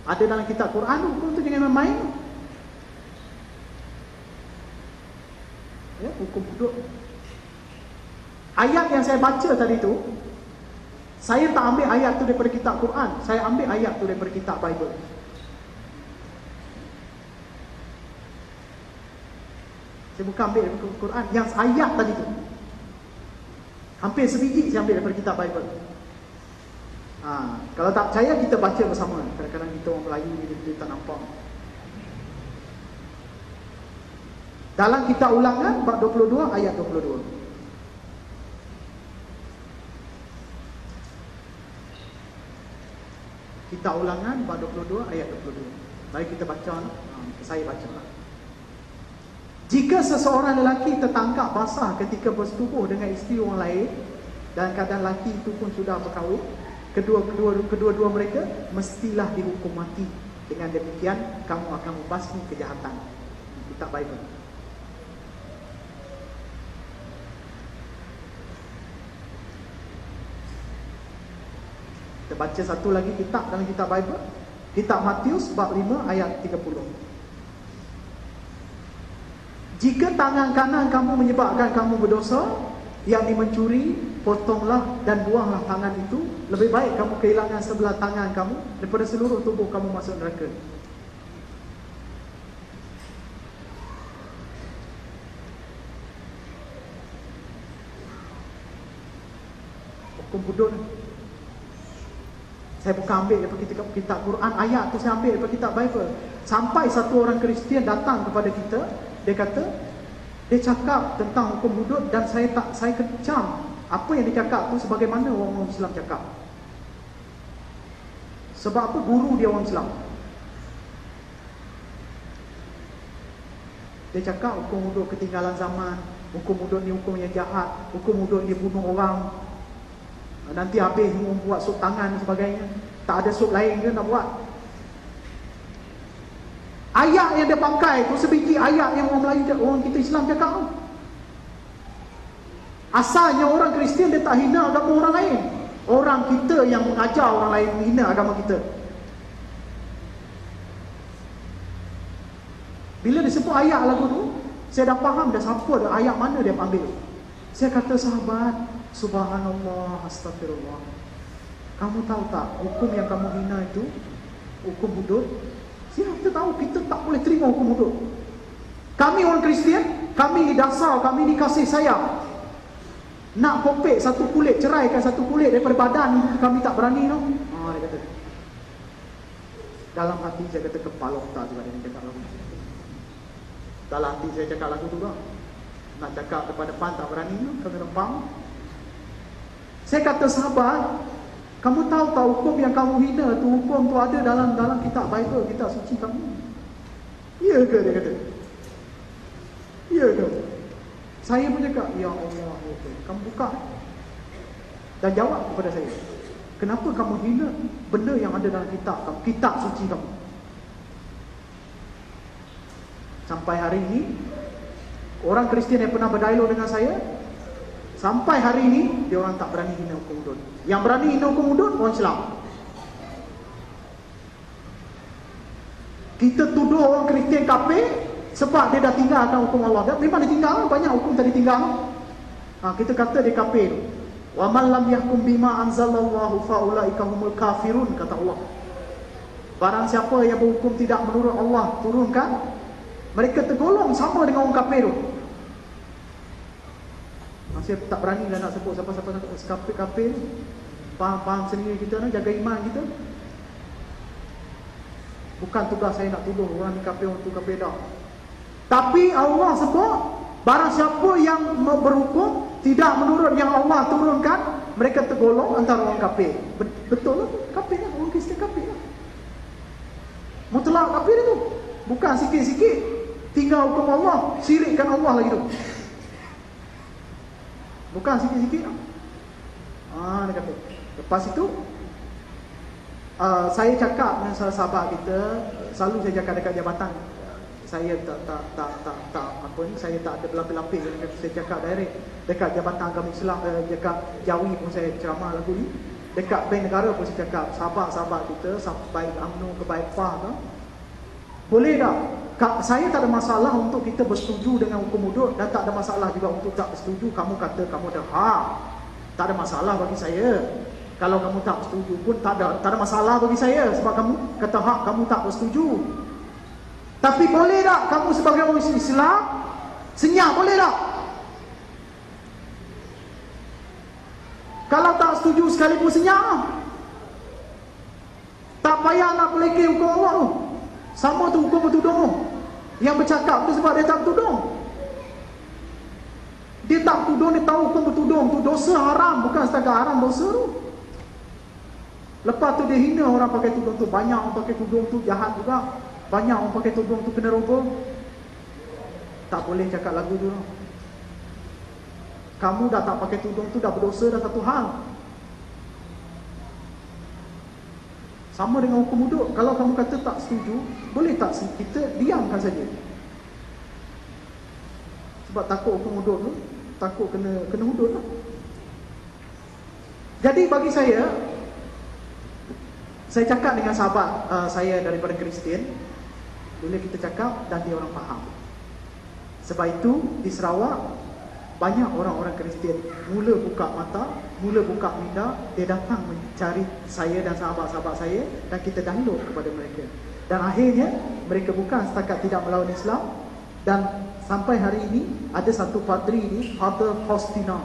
Ada dalam kitab Quran, hukum tu jangan main-main. Ya, hukum hudud. Ayat yang saya baca tadi tu, saya tak ambil ayat tu daripada kitab Quran, saya ambil ayat tu daripada kitab Bible. Saya bukan ambil daripada Quran, yang ayat tadi tu hampir sebiji saya ambil daripada kitab Bible. Kalau tak percaya, kita baca bersama. Kadang-kadang kita orang Melayu dia tak nampak. Dalam kitab Ulangan bab 22 ayat 22. Kitab Ulangan bab 22 ayat 22. Mari kita baca. Saya bacalah. Jika seseorang lelaki tertangkap basah ketika bersetubuh dengan isteri orang lain, dan keadaan lelaki itu pun sudah berkahwin, kedua-dua mereka mestilah dihukum mati. Dengan demikian kamu akan membasmi kejahatan. Kitab Bible. Kita baca satu lagi kitab dalam kitab Bible. Kitab Matius bab 5 ayat 30. Jika tangan kanan kamu menyebabkan kamu berdosa, yakni mencuri, potonglah dan buanglah tangan itu. Lebih baik kamu kehilangan sebelah tangan kamu daripada seluruh tubuh kamu masuk neraka. Hukum hudud. Saya bukan ambil daripada kitab Quran, ayat tu saya ambil daripada kitab Bible. Sampai satu orang Kristian datang kepada kita, dia kata, dia cakap tentang hukum hudud dan saya kecam apa yang dia cakap tu sebagaimana orang Islam cakap. Sebab apa? Guru dia orang Islam. Dia cakap hukum hudud ketinggalan zaman, hukum hudud ni hukum yang jahat, hukum hudud ni bunuh orang, nanti habis buat sup tangan dan sebagainya. Tak ada sup lain ke nak buat? Ayat yang dia pakai tu sebiji ayat yang orang Melayu, orang kita Islam cakap tu. Asalnya orang Kristian dia tak hina agama orang lain. Orang kita yang mengajar orang lain menghina agama kita. Bila disebut ayat lagu tu, saya dah faham dah siapa dah, ayat mana dia ambil. Saya kata, sahabat, subhanallah, astagfirullah. Kamu tahu tak, hukum yang kamu hina itu, hukum hudud, kita tahu kita tak boleh terima hukum hudud. Kami orang Kristian, kami ni dasar, kami ni kasih sayang. Nak kopek satu kulit, ceraikan satu kulit daripada badan, kami tak berani tau. Dia kata. Dalam hati saya kata, kepala otak juga dia cakap lagu. Dalam hati saya cakap lagu tu lah. Nak cakap depan depan tak berani tu, kena rempang. Saya kata, sahabat, kamu tahu tak hukum yang kamu hina tu, hukum tu ada dalam kitab Bible, kitab suci kamu. Ya ke dia kata? Ya ke? Saya pun cakap, ya Allah, kamu buka dan jawab kepada saya, kenapa kamu hina benda yang ada dalam kitab kamu, kitab suci kamu? Sampai hari ini, orang Kristian yang pernah berdialog dengan saya, sampai hari ini dia orang tak berani hina hukum hudud. Yang berani hina hukum hudud orang Islam. Kita tuduh orang Kristian kafir sebab dia dah tinggalkan hukum Allah. Dia memang dia tinggal, banyak hukum tadi tinggal. Kita kata dia kafir. Wa man lam yahkum bima anzalallahu fa ulaika humul kafirun, kata Allah. Barang siapa yang berhukum tidak menurut Allah turunkan, mereka tergolong sama dengan orang kafir. Saya tak berani lah nak sebut siapa kafir. Faham sendiri kita nak jaga iman kita. Bukan tugas saya nak tuduh orang ni kafir, orang tu kafir dah. Tapi Allah sebut, barang siapa yang berhukum tidak menurut yang Allah turunkan, mereka tergolong antara orang kafir. Betul lah, kafir lah, orang Kristian kafir lah. Mutlak kafir itu. Bukan sikit-sikit tinggal hukum Allah, syirikkan Allah lagi tu. Bukan sikit-sikit lah. Dia kata. Lepas itu saya cakap dengan salah sahabat kita, selalu saya cakap dekat jabatan, saya tak apa ni, saya tak ada berlapis-lapis. Saya cakap direct dekat Jabatan Agama Islam, dekat Jawi pun saya ceramah lagu ni. Dekat Bank Negara pun saya cakap, sahabat-sahabat kita, baik UMNO ke baik PAH ke, boleh tak? Saya tak ada masalah untuk kita bersetuju dengan hukum hudud, dan tak ada masalah juga untuk tak bersetuju. Kamu kata kamu ada hak, tak ada masalah bagi saya. Kalau kamu tak bersetuju pun tak ada masalah bagi saya, sebab kamu kata hak kamu tak bersetuju. Tapi boleh tak kamu sebagai orang Islam senyap, boleh tak? Kalau tak setuju sekalipun senyap, tak payah nak pelekeh hukum Allah tu. Sama tu hukum bertudung tu. Yang bercakap tu sebab dia tak bertudung. Dia tak bertudung, dia tahu hukum bertudung tu dosa haram, bukan setakat haram, dosa tu. Lepas tu dia hina orang pakai tudung tu. Banyak orang pakai tudung tu jahat juga. Banyak orang pakai tudung tu kena rogol. Tak boleh cakap lagu tu. Kamu dah tak pakai tudung tu dah berdosa dah satu hal. Sama dengan hukum hudud. Kalau kamu kata tak setuju, boleh tak kita diamkan saja? Sebab takut hukum hudud tu, takut kena hudud lah. Jadi bagi saya cakap dengan sahabat saya daripada Kristian, boleh kita cakap dan dia orang faham. Sebab itu di Sarawak banyak orang-orang Kristian mula buka mata, mula buka minda, dia datang mencari saya dan sahabat-sahabat saya, dan kita dialog kepada mereka. Dan akhirnya mereka bukan setakat tidak melawan Islam, dan sampai hari ini ada satu padri ni, Father Faustina,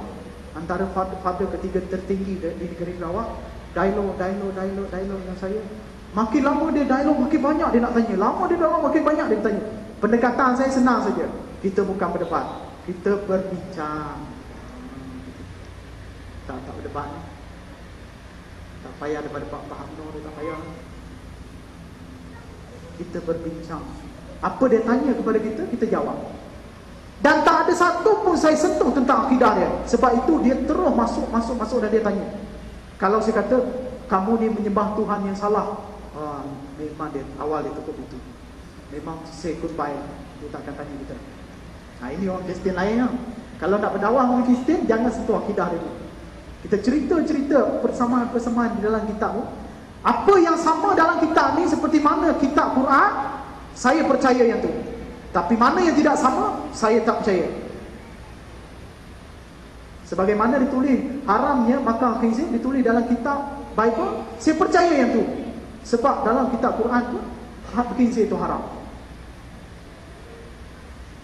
antara father ketiga tertinggi di negeri Sarawak, dialog dengan saya. Makin lama dia dialog, makin banyak dia nak tanya. Lama dia dialog, makin banyak dia tanya. Pendekatan saya senang saja. Kita bukan berdebat, kita berbincang. Tak berdebat. Tak payah debat-debat Pak Abnur, tak payah. Kita berbincang. Apa dia tanya kepada kita, kita jawab. Dan tak ada satu pun saya sentuh tentang akidah dia. Sebab itu dia terus masuk dan dia tanya. Kalau saya kata kamu ni menyembah Tuhan yang salah, memang dia awal dia tukar itu. Memang say goodbye. Dia tak akan tanya kita. Nah, ini orang Kristian lain lah. Kalau nak berdakwah orang Kristian, jangan sentuh akidah dia. Kita cerita-cerita persamaan-persamaan di dalam kitab tu. Apa yang sama dalam kitab ni, seperti mana kitab Quran, saya percaya yang tu. Tapi mana yang tidak sama, saya tak percaya. Sebagaimana ditulis haramnya makan khinzir, ditulis dalam kitab Bible, saya percaya yang tu. Sebab dalam kitab Quran tu, khinzir itu haram.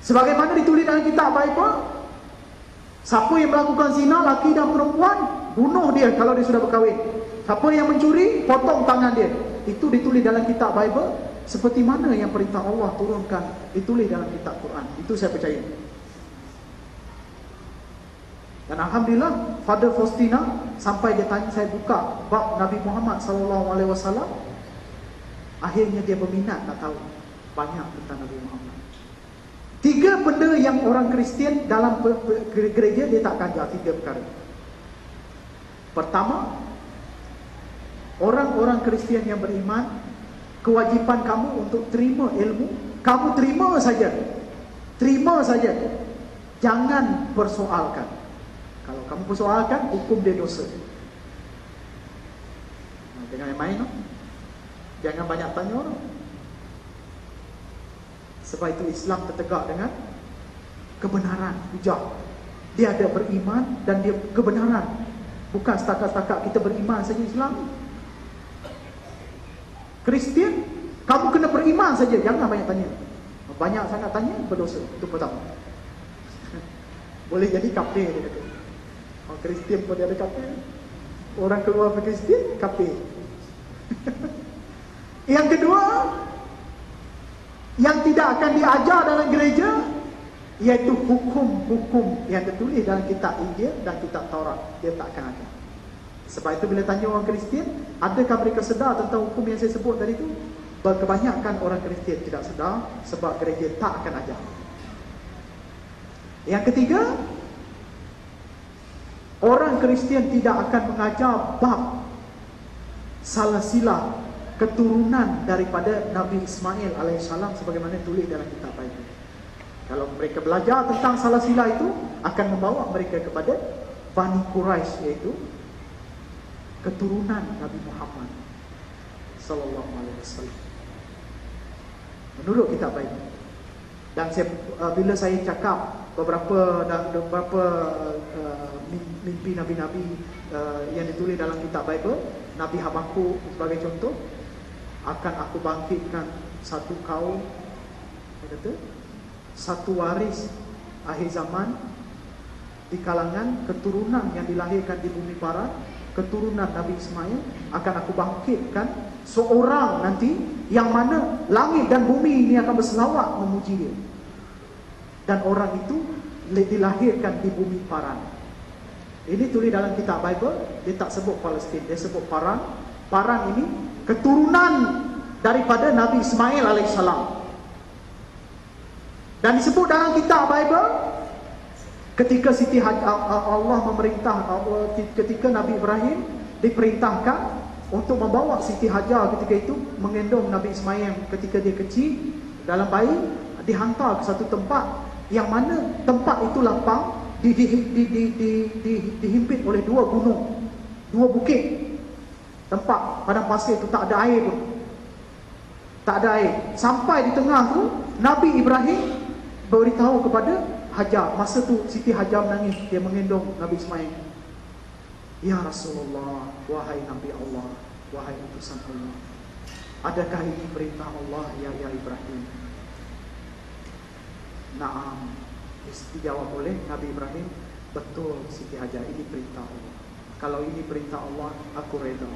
Sebagaimana ditulis dalam kitab Bible, siapa yang melakukan zina, laki dan perempuan, bunuh dia kalau dia sudah berkahwin. Siapa yang mencuri, potong tangan dia. Itu ditulis dalam kitab Bible. Seperti mana yang perintah Allah turunkan, ditulis dalam kitab Quran. Itu saya percaya. Dan Alhamdulillah, Father Faustina sampai dia tanya, saya buka bab Nabi Muhammad SAW, akhirnya dia berminat nak tahu banyak tentang Nabi Muhammad. 3 benda yang orang Kristian dalam gereja dia tak ajar. 3 perkara. Pertama, orang-orang Kristian yang beriman, kewajipan kamu untuk terima ilmu, kamu terima saja. Terima saja. Jangan persoalkan. Kalau kamu persoalkan, hukum dia dosa. Jangan main-main, no? Jangan banyak tanya orang. Sebab itu Islam tertegak dengan kebenaran, hujah. Dia ada beriman dan dia kebenaran. Bukan setakat-setakat kita beriman saja Islam. Kristian, kamu kena beriman saja, jangan banyak tanya. Banyak sangat tanya, berdosa. Itu pertama. Boleh jadi kafir, dia kata. Orang Kristian pun dia ada kafir. Orang keluar dari Kristian, kafir. Yang kedua, yang tidak akan diajar dalam gereja, iaitu hukum-hukum yang tertulis dalam kitab Injil dan kitab Taurat. Dia tak akan ada. Sebab itu bila tanya orang Kristian, adakah mereka sedar tentang hukum yang saya sebut tadi itu? Kebanyakan orang Kristian tidak sedar, sebab gereja tak akan ajar. Yang ketiga, orang Kristian tidak akan mengajar bab salasilah keturunan daripada Nabi Ismail alaihissalam sebagaimana tulis dalam kitab Bible. Kalau mereka belajar tentang salasilah itu, akan membawa mereka kepada Bani Quraisy, iaitu keturunan Nabi Muhammad sallallahu alaihi wasallam. Menurut kitab Bible. Dan bila saya cakap beberapa mimpi nabi-nabi yang ditulis dalam kitab Bible, Nabi Habakuk sebagai contoh, akan aku bangkitkan satu kaum, dia kata, satu waris akhir zaman di kalangan keturunan yang dilahirkan di bumi barat, keturunan Nabi Ismail, akan aku bangkitkan seorang nanti yang mana langit dan bumi ini akan berselawat memuji dia. Dan orang itu dilahirkan di bumi Paran. Ini tulis dalam kitab Bible. Dia tak sebut Palestin, dia sebut Paran. Paran ini keturunan daripada Nabi Ismail alaihissalam. Dan disebut dalam kitab Bible, ketika Allah memerintah, ketika Nabi Ibrahim diperintahkan untuk membawa Siti Hajar ketika itu menggendong Nabi Ismail ketika dia kecil dalam bayi, dihantar ke satu tempat yang mana tempat itu lapang, dihimpit oleh 2 gunung, 2 bukit. Tempat padang pasir itu tak ada air pun. Tak ada air. Sampai di tengah tu, Nabi Ibrahim beritahu kepada Hajar. Masa tu Siti Hajar menangis, dia menggendong Nabi Ismail. Ya Rasulullah, wahai Nabi Allah, wahai utusan Allah, adakah ini perintah Allah ya Ibrahim? Naam. Dijawab oleh Nabi Ibrahim, betul Siti Hajar, ini perintah Allah. Kalau ini perintah Allah, aku reda.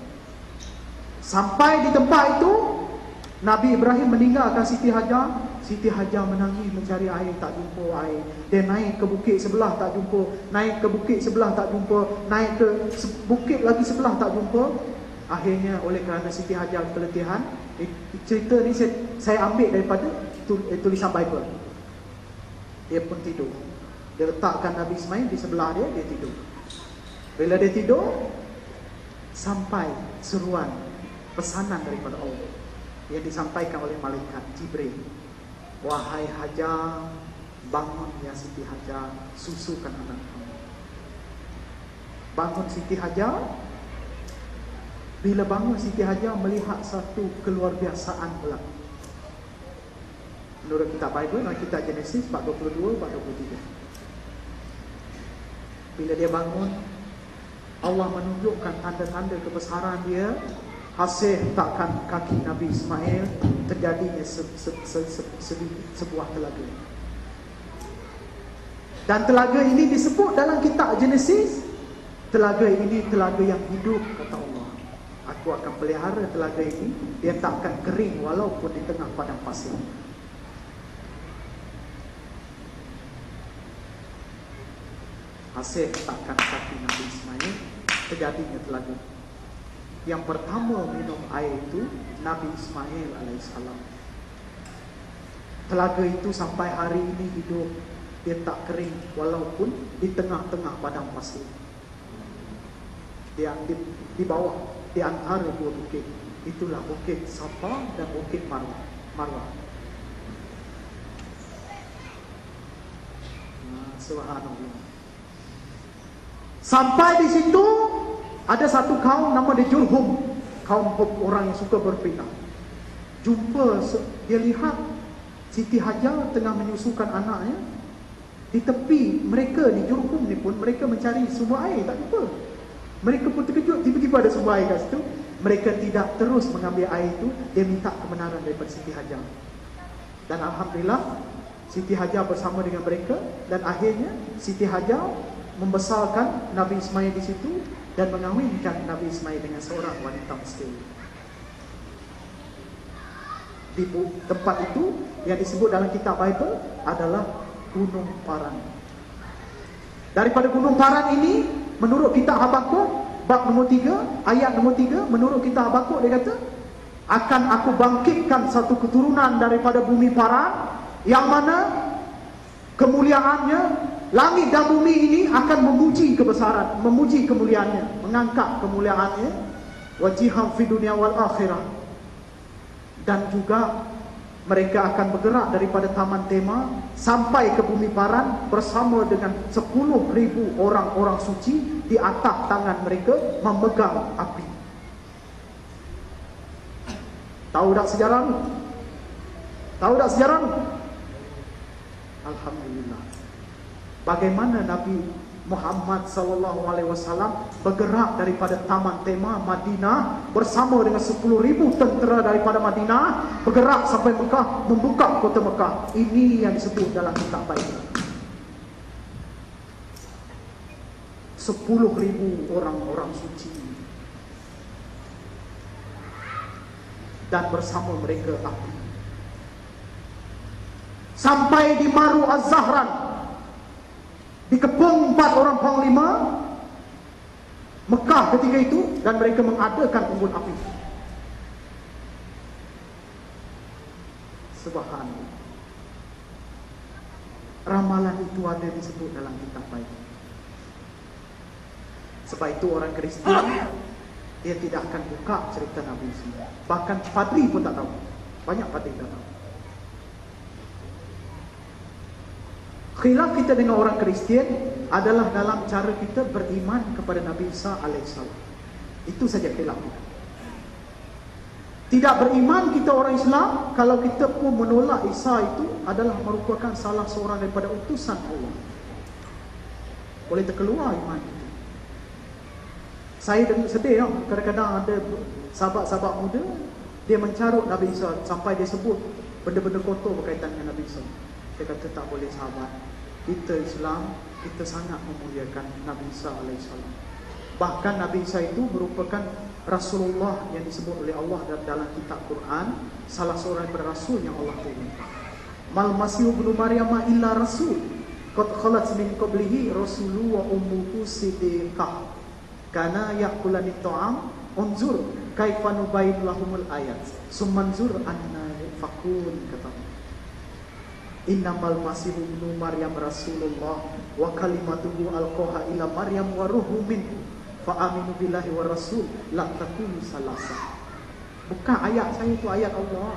Sampai di tempat itu, Nabi Ibrahim meninggalkan Siti Hajar. Siti Hajar menangis mencari air, tak jumpa air. Dia naik ke bukit sebelah, tak jumpa. Naik ke bukit sebelah, tak jumpa. Naik ke bukit lagi sebelah, tak jumpa. Akhirnya oleh kerana Siti Hajar keletihan, cerita ni saya ambil daripada tulisan Bible. Dia pun tidur. Dia letakkan Nabi Ismail di sebelah dia, dia tidur. Bila dia tidur, sampai seruan pesanan daripada Allah yang disampaikan oleh malaikat Jibril. Wahai Hajar, bangun ya Siti Hajar, susukan anak kamu. Bangun Siti Hajar. Bila bangun Siti Hajar melihat satu keluarbiasaan berlaku. Menurut kitab Bible, dalam kitab Genesis 4:22, 4:23. Bila dia bangun, Allah menunjukkan tanda-tanda kebesaran dia. Hasil hentakan kaki Nabi Ismail, terjadinya sebuah telaga. Dan telaga ini disebut dalam kitab Genesis. Telaga ini telaga yang hidup, kata Allah. Aku akan pelihara telaga ini. Dia tak akan kering walaupun di tengah padang pasir. Hasil hentakan kaki Nabi Ismail, terjadinya telaga. Yang pertama minum air itu Nabi Ismail alaihissalam. Telaga itu sampai hari ini hidup. Dia tak kering walaupun di tengah-tengah padang pasir. Dia di bawah, di antara dua bukit. Itulah bukit Safa dan bukit Marwah. Subhanallah. Sampai di situ ada satu kaum nama dia Jurhum, kaum orang yang suka berfitnah. Jumpa, dia lihat Siti Hajar tengah menyusukan anaknya. Di tepi mereka ni, Jurhum ni pun, mereka mencari sumber air, tak jumpa. Mereka pun terkejut, tiba-tiba ada sumber air kat situ. Mereka tidak terus mengambil air itu. Dia minta kebenaran daripada Siti Hajar. Dan Alhamdulillah, Siti Hajar bersama dengan mereka. Dan akhirnya Siti Hajar membesarkan Nabi Ismail di situ dan mengawinkan Nabi Ismail dengan seorang wanita Mesir. Di tempat itu yang disebut dalam kitab Bible adalah Gunung Paran. Daripada Gunung Paran ini, menurut kitab Habakuk bab nombor 3, ayat nombor 3, menurut kitab Habakuk dia kata, akan aku bangkitkan satu keturunan daripada bumi Paran yang mana kemuliaannya, langit dan bumi ini akan memuji kebesaran, memuji kemuliaannya, mengangkat kemuliaannya, wajiham fi dunia wal akhirah. Dan juga mereka akan bergerak daripada Taman Tema sampai ke bumi Paran bersama dengan 10,000 orang-orang suci di atas tangan mereka memegang api. Tahu tak sejarah ni? Tahu tak sejarah ni? Alhamdulillah. Bagaimana Nabi Muhammad SAW bergerak daripada Taman Tema Madinah bersama dengan 10,000 tentera daripada Madinah, bergerak sampai Mekah, membuka kota Mekah. Ini yang disebut dalam kitab Bible. 10,000 orang-orang suci dan bersama mereka api. Sampai di Maru Az-Zahran, dikepung 4 orang panglima Mekah ketika itu, dan mereka mengadakan unggun api. Subhanallah. Ramalan itu ada disebut dalam kitab Bible. Sebab itu orang Kristian dia tidak akan buka cerita Nabi Isa. Bahkan padri pun tak tahu. Banyak padri tak tahu. Khilaf kita dengan orang Kristian adalah dalam cara kita beriman kepada Nabi Isa alaihissalam. Itu saja khilaf kita. Tidak beriman kita orang Islam kalau kita pun menolak Isa itu adalah merupakan salah seorang daripada utusan Allah. Boleh terkeluar iman kita. Saya sedih tau, kadang-kadang ada sahabat-sahabat muda dia mencarut Nabi Isa sampai dia sebut benda-benda kotor berkaitan dengan Nabi Isa. Dia kata tak boleh sahabat. Kita Islam, kita sangat memuliakan Nabi Isa alaihissalam. Bahkan Nabi Isa itu merupakan Rasulullah yang disebut oleh Allah dalam kitab Quran, salah seorang daripada Rasul yang Allah pilih. Mal Masih ibnu Maryam illa rasul qad khalat min qablihi rasulu wa ummuhu siddiqah kana ya'kulani ta'am unzur kaifa nubayyin lahumul ayat summanzur anna yafakun, kata Innamal Masih ibnu Maryam Rasulullah wa kalimatuhu alqaha ila Maryam wa ruhu minhu fa aminu billahi wa rasul la takunu salasa. Bukan ayat saya, itu ayat Allah.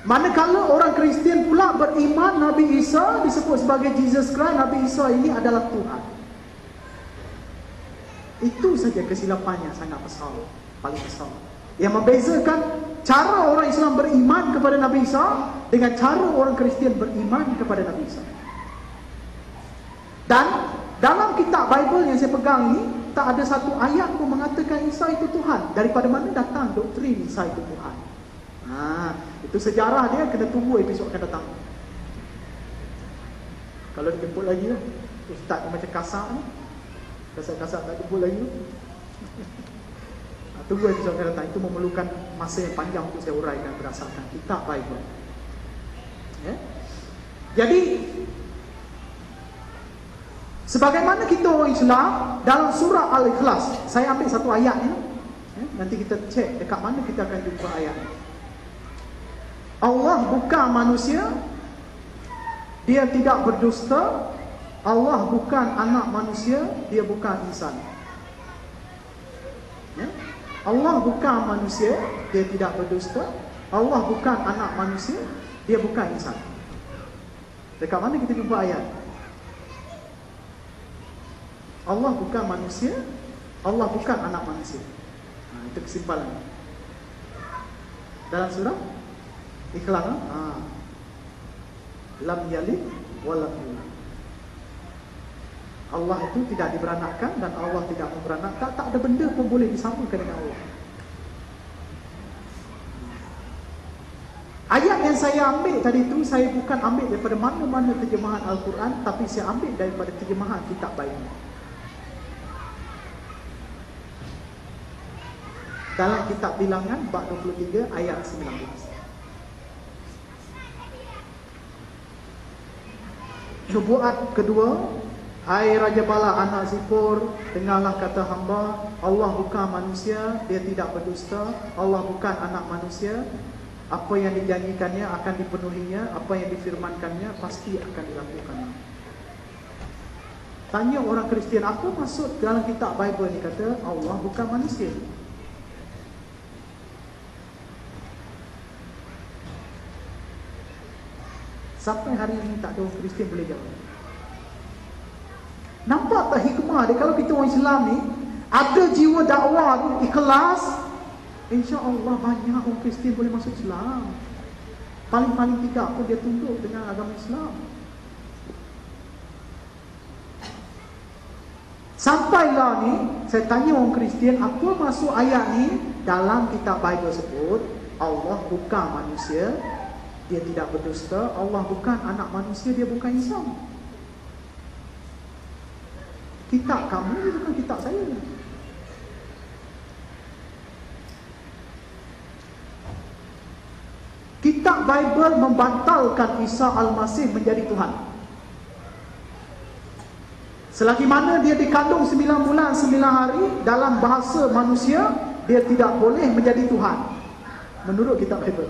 Manakala orang Kristian pula beriman Nabi Isa disebut sebagai Jesus Christ, Nabi Isa ini adalah Tuhan. Itu saja kesilapannya sangat besar, paling besar. Yang membezakan cara orang Islam beriman kepada Nabi Isa dengan cara orang Kristian beriman kepada Nabi Isa. Dan dalam kitab Bible yang saya pegang ini, tak ada satu ayat pun mengatakan Isa itu Tuhan. Daripada mana datang doktrin Isa itu Tuhan? Itu sejarah dia, kena tunggu episod akan datang. Kalau dijemput lagi lah, ustaz macam kasar ni, kasar-kasar tak jemput lagi tu. Tunggu episod akan datang. Itu memerlukan masa yang panjang untuk saya uraikan berdasarkan kitab Bible. Jadi sebagaimana kita orang Islam dalam surah Al-Ikhlas, saya ambil satu ayat ni, nanti kita cek dekat mana kita akan jumpa ayat ni. Allah bukan manusia, dia tidak berdusta. Allah bukan anak manusia, dia bukan insan. Allah bukan manusia, dia tidak berdusta. Allah bukan anak manusia, dia bukan insan. Dekat mana kita jumpa ayat? Allah bukan manusia, Allah bukan anak manusia. Itu kesimpulan dalam surah Ikhlas. Lam yalid wa lam yulad. Allah itu tidak diberanakkan dan Allah tidak memberanakkan. Tak ada benda pun boleh disamakan dengan Allah. Ayat yang saya ambil tadi itu, saya bukan ambil daripada mana-mana terjemahan Al-Quran, tapi saya ambil daripada terjemahan kitab Bible. Dalam kitab Bilangan bab 23 ayat 19. Nubuat kedua, hai Raja Bala anak Zippor, dengarlah kata hamba, Allah bukan manusia, dia tidak berdusta. Allah bukan anak manusia. Apa yang dijanjikannya akan dipenuhinya, apa yang difirmankannya pasti akan dilakukannya. Tanya orang Kristian, apa maksud dalam kitab Bible ni kata Allah bukan manusia? Sampai hari ini tak ada orang Kristian boleh jawab. Nampak tak hikmah dia? Kalau kita orang Islam ni ada jiwa dakwah tu ikhlas, insya-Allah banyak orang Kristian boleh masuk Islam. Paling-paling tidak pun dia tunduk dengan agama Islam. Sampailah ni saya tanya orang Kristian, apa maksud ayat ni? Dalam kitab Bible sebut Allah bukan manusia, dia tidak berdusta. Allah bukan anak manusia, dia bukan insan. Kitab kamu ni bukan kitab saya. Kitab Bible membatalkan Isa Al-Masih menjadi Tuhan. Selagi mana dia dikandung 9 bulan 9 hari, dalam bahasa manusia dia tidak boleh menjadi Tuhan menurut kitab Bible.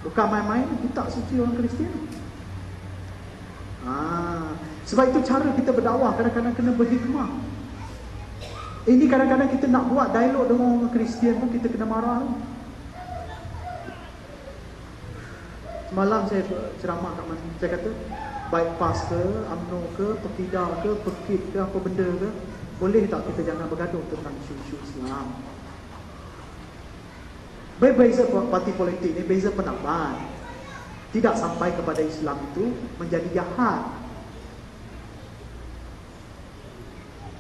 Bukan main-main kitab suci orang Kristian. Sebab itu cara kita berdakwah kadang-kadang kena berhikmah. Ini kadang-kadang kita nak buat dialog dengan orang Kristian pun kita kena marah. Semalam saya ceramah kat mana, saya kata bypass ke, UMNO ke, Perkidau ke, Perkid ke, apa benda ke, boleh tak kita jangan bergaduh tentang isu-isu Islam. Berbeza parti politik ni, beza pendapat. Tidak sampai kepada Islam itu menjadi jahat.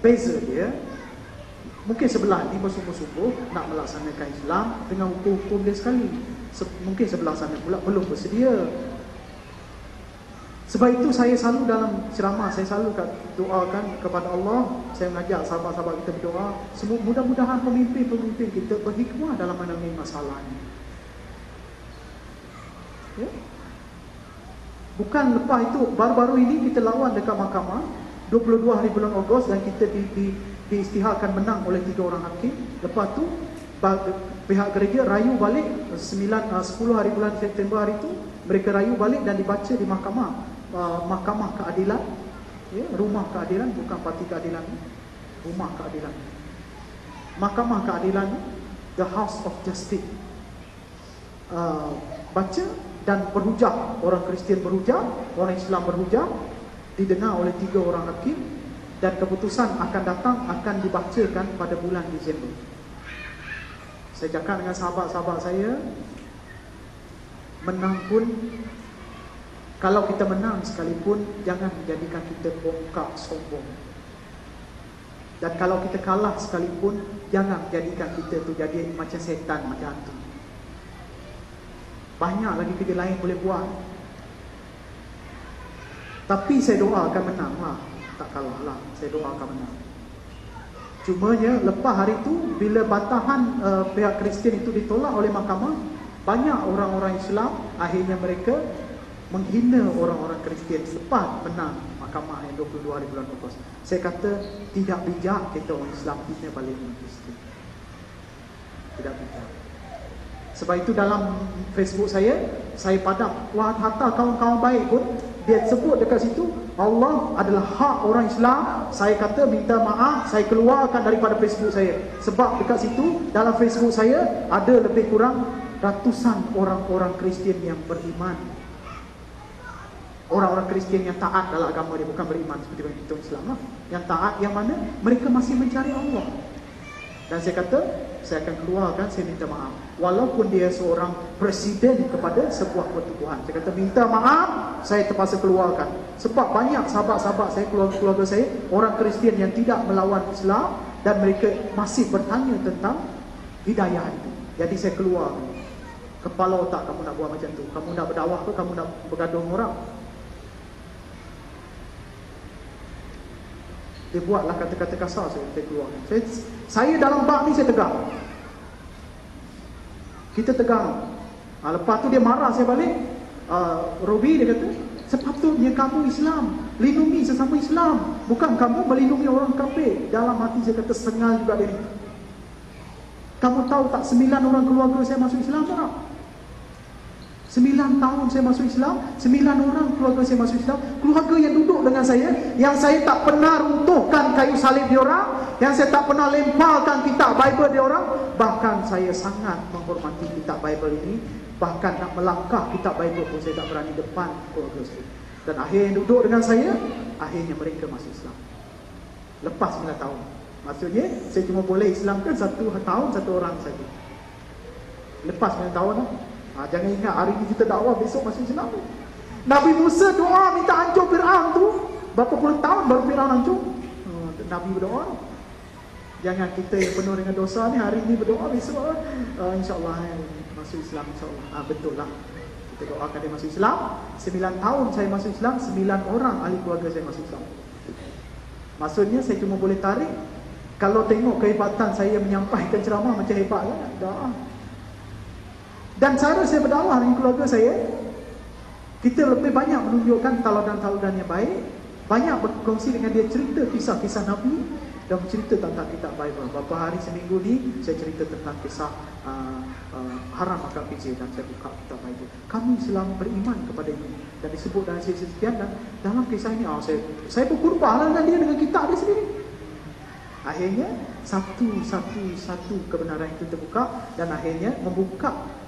Beza dia, Mungkin sebelah ni bersungguh-sungguh nak melaksanakan Islam dengan hukum-hukum dia sekali. Mungkin sebelah sana pula belum bersedia. Sebab itu saya selalu dalam ceramah, saya selalu doakan kepada Allah. Saya mengajak sahabat-sahabat kita berdoa, mudah-mudahan pemimpin-pemimpin kita berhikmah dalam menangani masalah ini. Ya? Bukan lepas itu, baru-baru ini kita lawan dekat mahkamah 22 hari bulan Ogos, dan kita diisytiharkan menang oleh 3 orang hakim. Lepas tu pihak gereja rayu balik 10 hari bulan September hari itu, mereka rayu balik dan dibaca di mahkamah keadilan, ya, rumah keadilan, bukan parti keadilan, rumah keadilan, mahkamah keadilan, the House of Justice. Baca dan berhujah, orang Kristian berhujah, orang Islam berhujah, didengar oleh 3 orang hakim, dan keputusan akan datang, akan dibacakan pada bulan Disember. Saya cakap dengan sahabat-sahabat saya, menang pun, kalau kita menang sekalipun, jangan menjadikan kita bongkak sombong. Dan kalau kita kalah sekalipun, jangan menjadikan kita tu jadi macam setan, macam hantu. Banyak lagi kerja lain boleh buat. Tapi saya doa akan menang lah, tak kalah lah, saya doa akan menang. Cumanya lepas hari itu, bila bantahan pihak Kristian itu ditolak oleh mahkamah, banyak orang-orang Islam akhirnya mereka menghina orang-orang Kristian selepas menang mahkamah yang 22 hari bulan Ogos. Saya kata tidak bijak kita orang Islam hina balik orang Kristian. Tidak bijak. Sebab itu dalam Facebook saya padam, wah, hatta kawan-kawan baik pun dia sebut dekat situ, Allah adalah hak orang Islam. Saya kata minta maaf, saya keluarkan daripada Facebook saya. Sebab dekat situ, dalam Facebook saya ada lebih kurang ratusan orang-orang Kristian yang beriman. Orang-orang Kristian yang taat dalam agama dia, bukan beriman seperti kita Islam lah. Yang taat, yang mana mereka masih mencari Allah. Dan saya kata, saya akan keluarkan, saya minta maaf. Walaupun dia seorang presiden kepada sebuah pertubuhan, saya kata minta maaf, saya terpaksa keluarkan. Sebab banyak sahabat-sahabat saya, keluarga saya, orang Kristian yang tidak melawan Islam, dan mereka masih bertanya tentang hidayah itu. Jadi saya keluar. Kepala otak kamu nak buat macam tu? Kamu nak berdakwah ke kamu nak bergaduh dengan orang? Dia buatlah kata-kata kasar, saya keluar. Saya dalam bab ni saya tegang. Kita tegang. Lepas tu dia marah saya balik. Robi dia kata, sepatutnya kamu Islam lindungi sesama Islam, bukan kamu melindungi orang kafir. Dalam hati saya kata sengal juga dia ni. Kamu tahu tak 9 orang keluarga saya masuk Islam tak? 9 tahun saya masuk Islam, 9 orang keluarga saya masuk Islam. Keluarga yang duduk dengan saya, yang saya tak pernah runtuhkan kayu salib dia orang, yang saya tak pernah lemparkan kitab Bible dia orang. Bahkan saya sangat menghormati kitab Bible ini. Bahkan nak melangkah kitab Bible pun saya tak berani depan keluarga saya. Dan akhirnya yang duduk dengan saya, akhirnya mereka masuk Islam lepas 9 tahun. Maksudnya saya cuma boleh Islamkan 1 tahun 1 orang saja. Lepas 9 tahun lah. Jangan ingat hari ni kita dakwah, besok masuk Islam. Nabi Musa doa minta hancur Fir'aun tu, berapa puluh tahun baru Fir'aun hancur. Nabi berdoa. Jangan kita yang penuh dengan dosa ni hari ni berdoa, besok insyaAllah masuk Islam, insyaAllah. Betul lah, kita doakan dia masuk Islam. 9 tahun saya masuk Islam, 9 orang ahli keluarga saya masuk Islam. Maksudnya saya cuma boleh tarik, kalau tengok kehebatan saya menyampaikan ceramah macam hebat lah, doa. Dan cara saya berdakwah dengan keluarga saya, kita lebih banyak menunjukkan tauladan-tauladan yang baik, banyak berkongsi dengan dia cerita kisah-kisah Nabi, dan cerita tentang kitab Bible. Beberapa hari seminggu ni saya cerita tentang kisah haram makan pizza, dan saya buka kitab Bible. Kami Islam beriman kepada ini, dan disebut dalam sesi sekian. Dan dalam kisah ini saya berkurbah dengan dia, dengan kitab dia sendiri. Akhirnya satu kebenaran itu terbuka, dan akhirnya membuka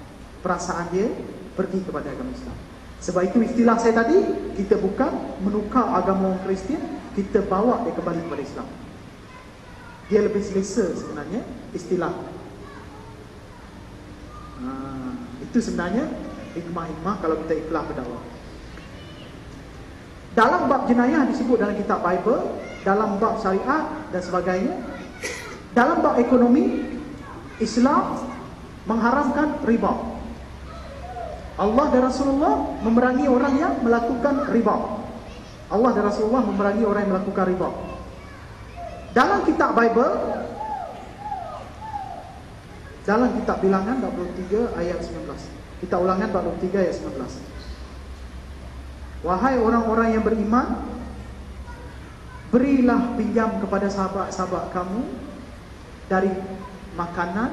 perasaan dia pergi kepada agama Islam. Sebab itu istilah saya tadi, kita bukan menukar agama orang Kristian, kita bawa dia kembali kepada Islam. Dia lebih selesa sebenarnya istilah. Itu sebenarnya hikmah-hikmah kalau kita ikhlas berdakwah. Dalam bab jenayah disebut dalam kitab Bible, dalam bab syariat dan sebagainya, Dalam bab ekonomi, Islam mengharamkan riba. Allah dan Rasulullah memerangi orang yang melakukan riba. Allah dan Rasulullah memerangi orang yang melakukan riba. Dalam kitab Bible, dalam kitab Bilangan 23 ayat 19. Kitab Ulangan 23 ayat 19. Wahai orang-orang yang beriman, berilah pinjam kepada sahabat-sahabat kamu dari makanan,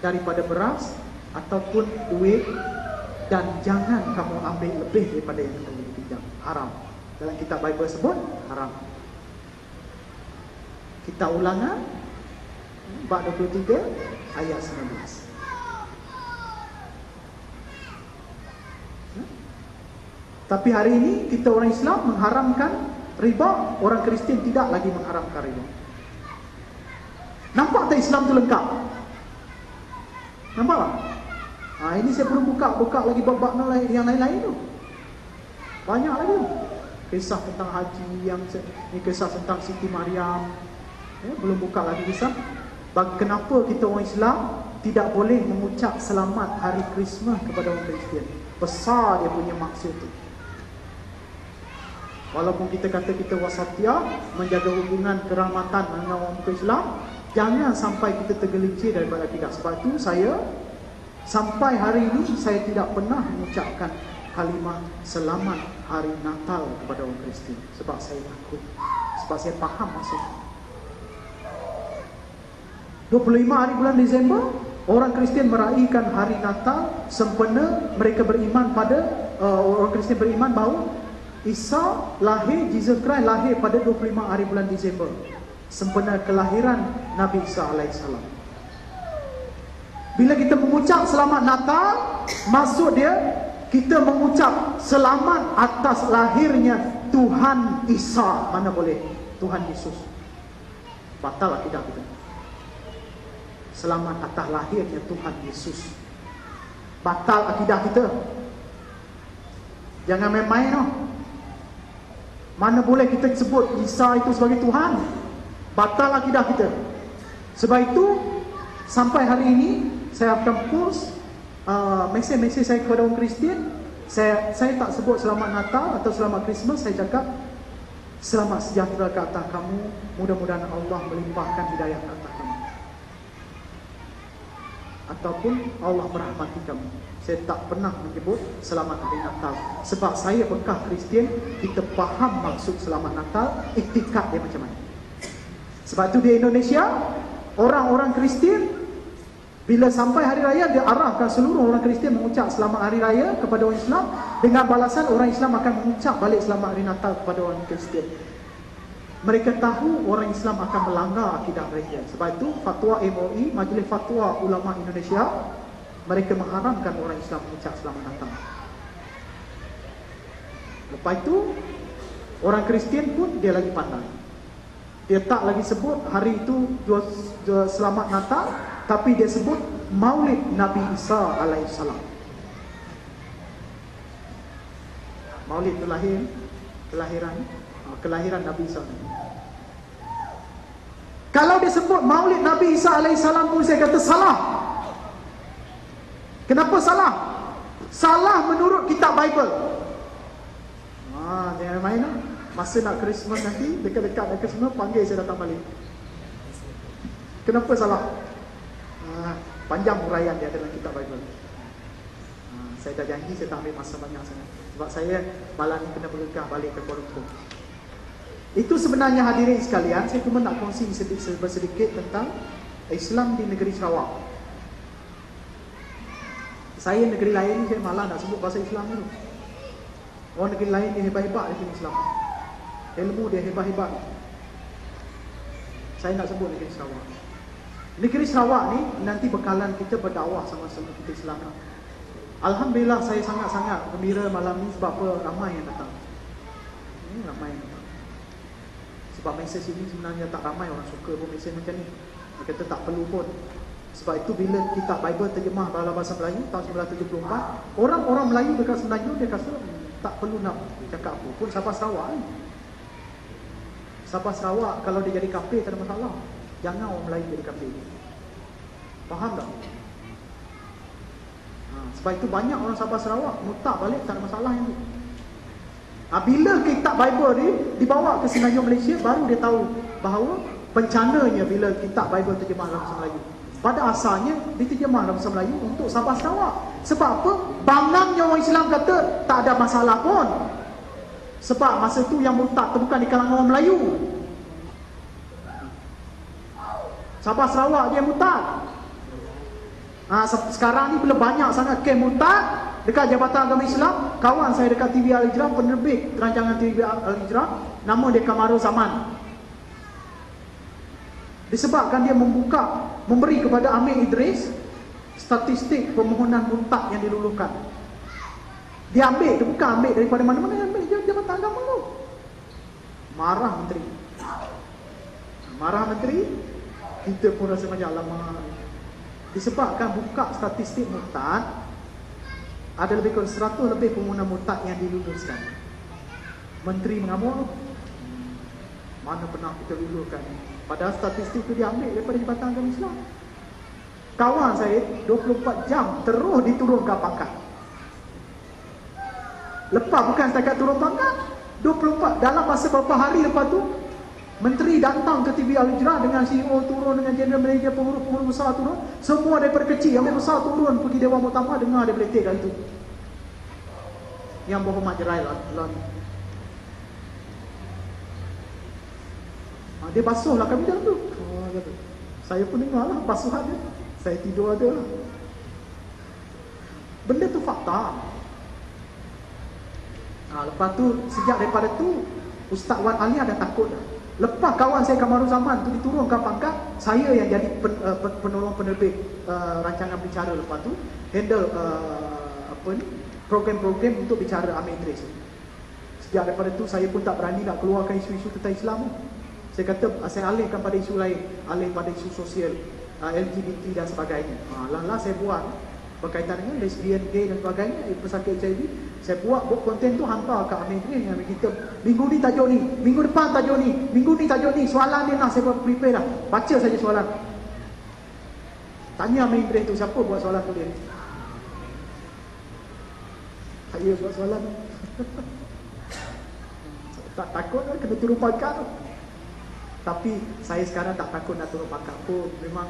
daripada beras ataupun duit, dan jangan kamu ambil lebih daripada yang kamu pinjam. Haram. Dalam kitab Bible sebut haram. Kitab Ulangan bab 23 ayat 19. Tapi hari ini kita orang Islam mengharamkan riba, orang Kristian tidak lagi mengharamkan riba. Nampak tak Islam tu lengkap? Nampak tak? Ini saya perlu buka lagi bab-bab yang lain-lain tu. Banyak lagi tu. Kisah tentang haji, ni kisah tentang Siti Maryam. Belum buka lagi kisah. Kenapa kita orang Islam tidak boleh mengucap selamat hari Christmas kepada orang Kristian? Besar dia punya maksud tu. Walaupun kita kata kita wasatiyah, menjaga hubungan kerahmatan dengan orang Islam, jangan sampai kita tergelincir daripada akidah. Sebab itu saya sampai hari ini saya tidak pernah mengucapkan kalimah selamat hari Natal kepada orang Kristian. Sebab saya takut. Sebab saya faham maksudnya. 25 hari bulan Disember, orang Kristian meraihkan hari Natal sempena mereka beriman pada orang Kristian beriman bahawa Isa lahir, Jesus Christ lahir pada 25 hari bulan Disember, sempena kelahiran Nabi Isa alaihissalam. Bila kita mengucap selamat Natal, maksud dia kita mengucap selamat atas lahirnya Tuhan Isa. Mana boleh Tuhan Yesus. Batal akidah kita. Selamat atas lahirnya Tuhan Yesus. Batal akidah kita. Jangan main-main tau. Mana boleh kita sebut Isa itu sebagai Tuhan. Batal akidah kita. Sebab itu sampai hari ini saya akan post mesej-mesej saya kepada orang Kristian. Saya tak sebut selamat Natal atau selamat Christmas. Saya cakap selamat sejahtera ke atas kamu. Mudah-mudahan Allah melimpahkan hidayah ke atas kamu, ataupun Allah merahmati kamu. Saya tak pernah menyebut selamat hari Natal. Sebab saya bekas Kristian, kita faham maksud selamat Natal, iktikad dia macam mana. Sebab itu di Indonesia, orang-orang Kristian bila sampai hari raya, dia arahkan seluruh orang Kristian mengucap selamat hari raya kepada orang Islam, dengan balasan orang Islam akan mengucap balik selamat hari Natal kepada orang Kristian. Mereka tahu orang Islam akan melanggar akidah mereka. Sebab itu fatwa MOI, Majlis Fatwa Ulama Indonesia, mereka mengharamkan orang Islam mengucap selamat Natal. Lepas itu orang Kristian pun dia lagi pandai. Dia tak lagi sebut hari itu selamat Natal, tapi dia sebut Maulid Nabi Isa alaihissalam. Maulid itu kelahiran Nabi Isa. Kalau dia sebut Maulid Nabi Isa alaihissalam pun saya kata salah. Kenapa salah? Salah menurut kitab Bible. Jangan main lah. Masa nak Christmas nanti, dekat-dekat nak Christmas, panggil saya datang balik. Kenapa salah? Panjang huraian dia dalam kitab Bible. Saya dah janji saya tak ambil masa banyak sangat. Sebab saya malam ni kena bergegas balik ke Kuala Lumpur. Itu sebenarnya hadirin sekalian, saya cuma nak kongsi sedikit tentang Islam di negeri Sarawak. Saya negeri lain, saya malah nak sebut bahasa Islam dulu. Orang negeri lain dia hebat-hebat di Islam. Ilmu dia hebat-hebat. Saya nak sebut negeri Sarawak. Negeri Sarawak ni nanti bekalan kita berdakwah sama-sama kita Islam. Alhamdulillah saya sangat-sangat gembira malam ni sebab apa? Ramai yang datang. Ramai yang datang. Sebab mesej ini sebenarnya tak ramai orang suka pun mesej macam ni. Dia kata tak perlu pun. Sebab itu bila kitab Bible terjemah dalam bahasa Melayu tahun 1974, orang-orang Melayu dekat Semenanjung dia kata tak perlu nak cakap apa pun. Sabah Sarawak ni. Sabah Sarawak kalau dia jadi kafir tak ada masalah. Jangan orang Melayu jadi kafir. Faham tak? Sebab itu banyak orang Sabah Sarawak murtad balik, tak ada masalah yang tu. Bila kitab Bible ni dibawa ke Semenanjung Malaysia, baru dia tahu bahawa bencananya bila kitab Bible terjemah dalam bahasa Melayu. Pada asalnya diterjemah dalam bahasa Melayu untuk Sabah Sarawak. Sebab apa? Bangangnya orang Islam kata tak ada masalah pun. Sebab masa tu yang murtad tu bukan di kalangan orang Melayu. Sabah Sarawak dia murtad. Sekarang ni bila banyak sangat kes murtad dekat Jabatan Agama Islam, kawan saya dekat TV Al-Hijrah, penerbit rancangan TV Al-Hijrah, nama dia Kamarul Zaman. Disebabkan dia memberi kepada Amir Idris statistik permohonan murtad yang diluluhkan. Dia ambil tu, bukan ambil daripada mana-mana, dia ambil Jabatan Agama tu. Marah menteri. Marah menteri, kita pun rasa macam alamak. Disebabkan buka statistik murtad, ada lebih kurang 100 lebih permohonan murtad yang diluluskan. Menteri mengamuk, mana pernah kita luluskan. Padahal statistik itu diambil daripada Jabatan Agama Islam. Kawan saya 24 jam terus diturunkan pangkat. Lepas bukan setakat turun pangkat, 24 dalam masa beberapa hari lepas tu, menteri datang ke TV Al-Hijrah dengan CEO turun, dengan general manager, pengurus-pengurus besar turun, semua daripada kecil yang besar turun pergi Dewan Muktamar dengar dia beletik kat itu. Yang berhormat Jerai lah. Dia basuh lah kami dalam tu. Saya pun dengar lah basuhan dia. Saya tidur ada lah. Benda tu fakta. Lepas tu, sejak daripada tu, Ustaz Wan Ali dah takut dah. Lepas kawan saya Kamarul Zaman tu diturunkan pangkat, saya yang jadi penolong penerbit rancangan bicara lepas tu, handle program-program untuk bicara Amir Idris. Sejak daripada tu saya pun tak berani nak keluarkan isu-isu tentang Islam. Saya kata saya alihkan pada isu lain, alih pada isu sosial, LGBT dan sebagainya. Lah saya buat berkaitan dengan lesbian, gay dan sebagainya, pesakit HIV. Saya buat konten tu hantar ke Amir Idris yang kita minggu ni tajuk ni, minggu depan tajuk ni, minggu ni tajuk ni, soalan dia nak saya prepare dah. Baca saja soalan. Tanya Amir Idris tu siapa buat soalan tu dia. Saya buat soalan. Tak takut lah kena turun pangkat tu. Tapi saya sekarang tak takut nak turun pangkat pun. Memang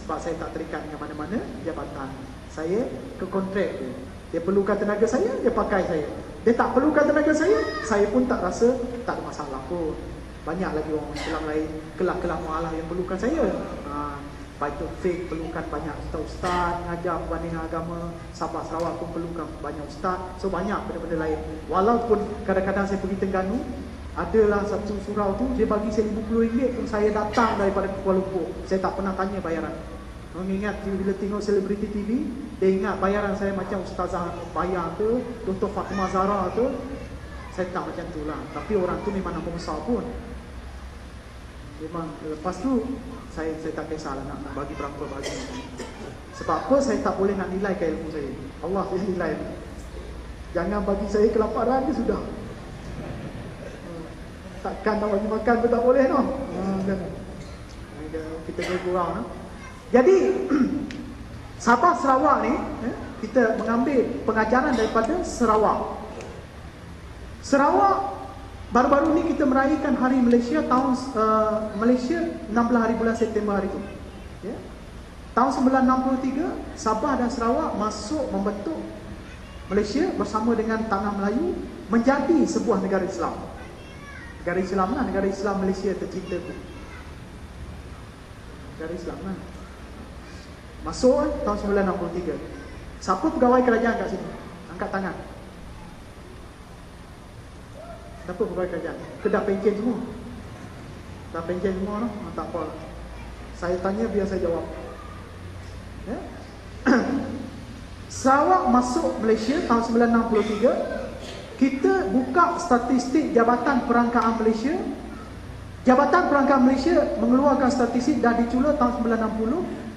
sebab saya tak terikat dengan mana-mana jabatan. Saya ke kontrak dia. Dia perlukan tenaga saya, dia pakai saya. Dia tak perlukan tenaga saya pun tak rasa tak ada masalah pun. Banyak lagi orang Islam lain, kelah-kelah mualah yang perlukan saya. Baik tu fake perlukan banyak ustaz mengajar berbanding agama. Sabah Sarawak pun perlukan banyak ustaz. So banyak benda-benda lain. Walaupun kadang-kadang saya pergi Terengganu, adalah satu surau tu dia bagi saya RM50 pun saya datang daripada Kuala Lumpur. Saya tak pernah tanya bayaran. Mengingat bila tengok selebriti TV, dia ingat bayaran saya macam Ustazah bayar ke, Dr. Fatimah Zahra ke. Saya tak macam tu lah. Tapi orang tu memang nama besar pun. Memang lepas tu saya tak kisahlah nak bagi berapa bagi. Sebab apa saya tak boleh nak nilai ke ilmu saya. Allah yang nilai. Jangan bagi saya kelaparan je sudah. Takkan nak bagi makan pun tak boleh no. Kita kena kurang no? Jadi Sabah Sarawak ni kita mengambil pengajaran daripada Sarawak. Sarawak baru-baru ni kita meraihkan Hari Malaysia tahun Malaysia 16 hari bulan September hari tu. Ya. Tahun 1963 Sabah dan Sarawak masuk membentuk Malaysia bersama dengan Tanah Melayu menjadi sebuah negara Islam. Negara Islam lah, negara Islam Malaysia tercinta tu. Negara Islam lah. Masuk tahun 1963. Siapa pegawai kerajaan kat sini? Angkat tangan. Siapa pegawai kerajaan? Kedah pencen semua? Kedah pencen semua no? Tak apa. Saya tanya biar saya jawab. Ya? Sarawak masuk Malaysia tahun 1963. Kita buka statistik Jabatan Perangkaan Malaysia. Jabatan Perangkaan Malaysia mengeluarkan statistik dah dicula tahun 1960.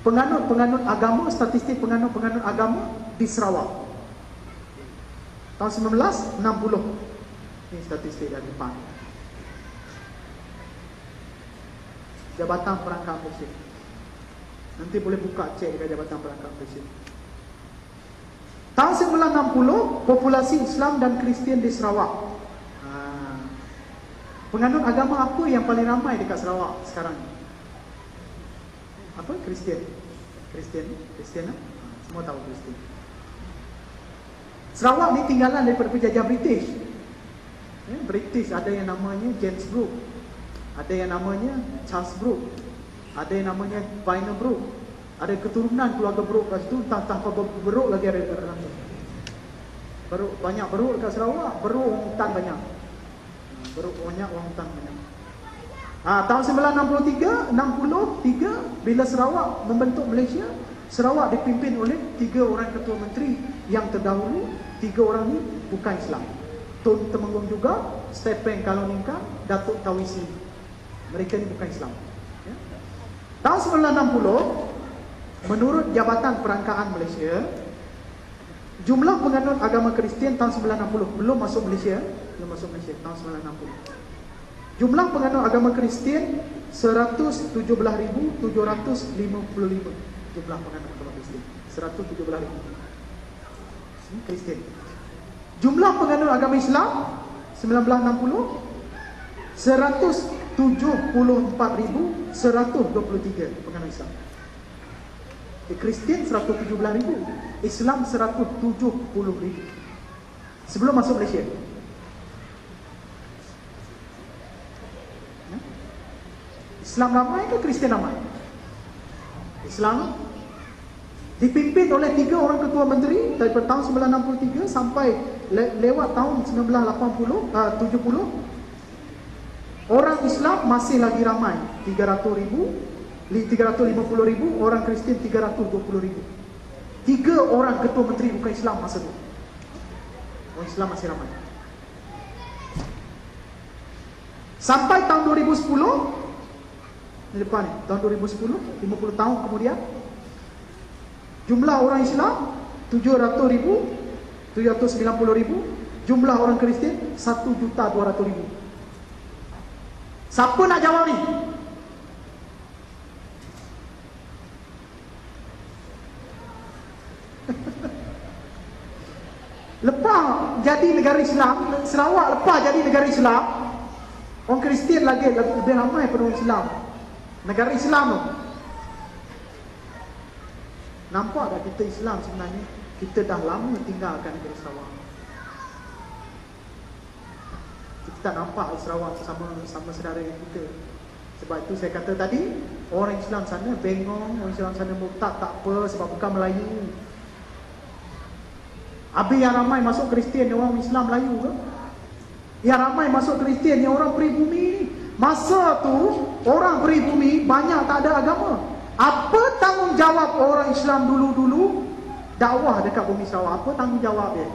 Penganut-penganut agama, statistik penganut-penganut agama di Sarawak tahun 1960. Ini statistik dari depan. Jabatan Perangkat Malaysia. Nanti boleh buka cek dekat Jabatan Perangkat Malaysia. Tahun 1960, populasi Islam dan Kristian di Sarawak. Penganut agama apa yang paling ramai dekat Sarawak sekarang? Apa? Kristian. Kristian lah? Semua tahu Kristian. Sarawak ni tinggalan daripada penjajah British. British ada yang namanya James Brooke, ada yang namanya Charles Brooke, ada yang namanya Pioneer Brooke, ada keturunan keluarga Brooke kat situ, entah beruk lagi ada dalam tu. Beruk, banyak beruk dekat Sarawak, beruk orang hutan banyak. Beruk banyak, orang hutan banyak. Tahun 1963 bila Sarawak membentuk Malaysia, Sarawak dipimpin oleh 3 orang ketua menteri yang terdahulu. 3 orang ni bukan Islam. Tun Temenggung juga, Stephen Kaloningkang, Datuk Tawisi. Mereka ni bukan Islam. Ya. Tahun 1960, menurut Jabatan Perangkaan Malaysia, jumlah penganut agama Kristian tahun 1960 belum masuk Malaysia tahun 1960. Jumlah penganut agama Kristian 117,755. Jumlah penganut agama Kristian 117,000 Kristian. Jumlah penganut agama Islam 1960 174,123 penganut Islam. Kristian 117,000, Islam 170,000 sebelum masuk Malaysia. Islam ramai ke Kristian ramai? Islam dipimpin oleh 3 orang ketua menteri daripada tahun 1963 sampai lewat tahun 1970. Orang Islam masih lagi ramai, 350,000, orang Kristian 320,000. 3 orang ketua menteri bukan Islam masa tu. Orang Islam masih ramai. Sampai tahun 2010, di depan ni, tahun 2010, 50 tahun kemudian, jumlah orang Islam 700,000, 790,000, jumlah orang Kristian 1,200,000. Siapa nak jawab ni? Lepas jadi negara Islam, Sarawak lepas jadi negara Islam, orang Kristian lagi lebih ramai pada orang Islam. Negara Islam tu. Nampak tak kita Islam sebenarnya? Kita dah lama tinggalkan negara Sarawak. Kita tak nampak Sarawak sama saudara kita. Sebab itu saya kata tadi, orang Islam sana bengong, orang Islam sana murtad tak apa sebab bukan Melayu. Habis yang ramai masuk Kristian ni orang Islam Melayu ke? Yang ramai masuk Kristian ni orang peribumi ni. Masa tu orang peribumi banyak tak ada agama. Apa tanggungjawab orang Islam dulu-dulu dakwah dekat bumi Sarawak? Apa tanggungjawab dia?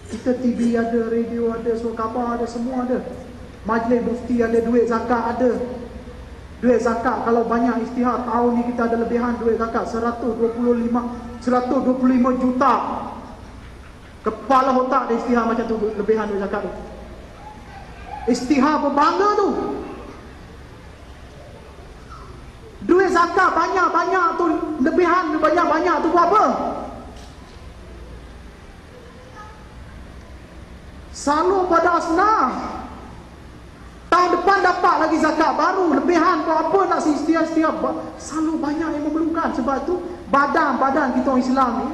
Kita TV ada, radio ada, surat khabar ada, semua ada. Majlis mufti ada, duit zakat ada. Duit zakat kalau banyak istihad tahun ni kita ada lebihan duit zakat 125 juta. Kepala otak ada istihad macam tu, lebihan duit zakat tu. Istihad berbangga tu. Duit zakat banyak-banyak tu, lebihan banyak-banyak tu buat apa? Salur pada asnaf. Tahun depan dapat lagi zakat baru, lebihan buat apa nak setiap selalu banyak yang memerlukan. Sebab tu badan-badan kita orang Islam ni,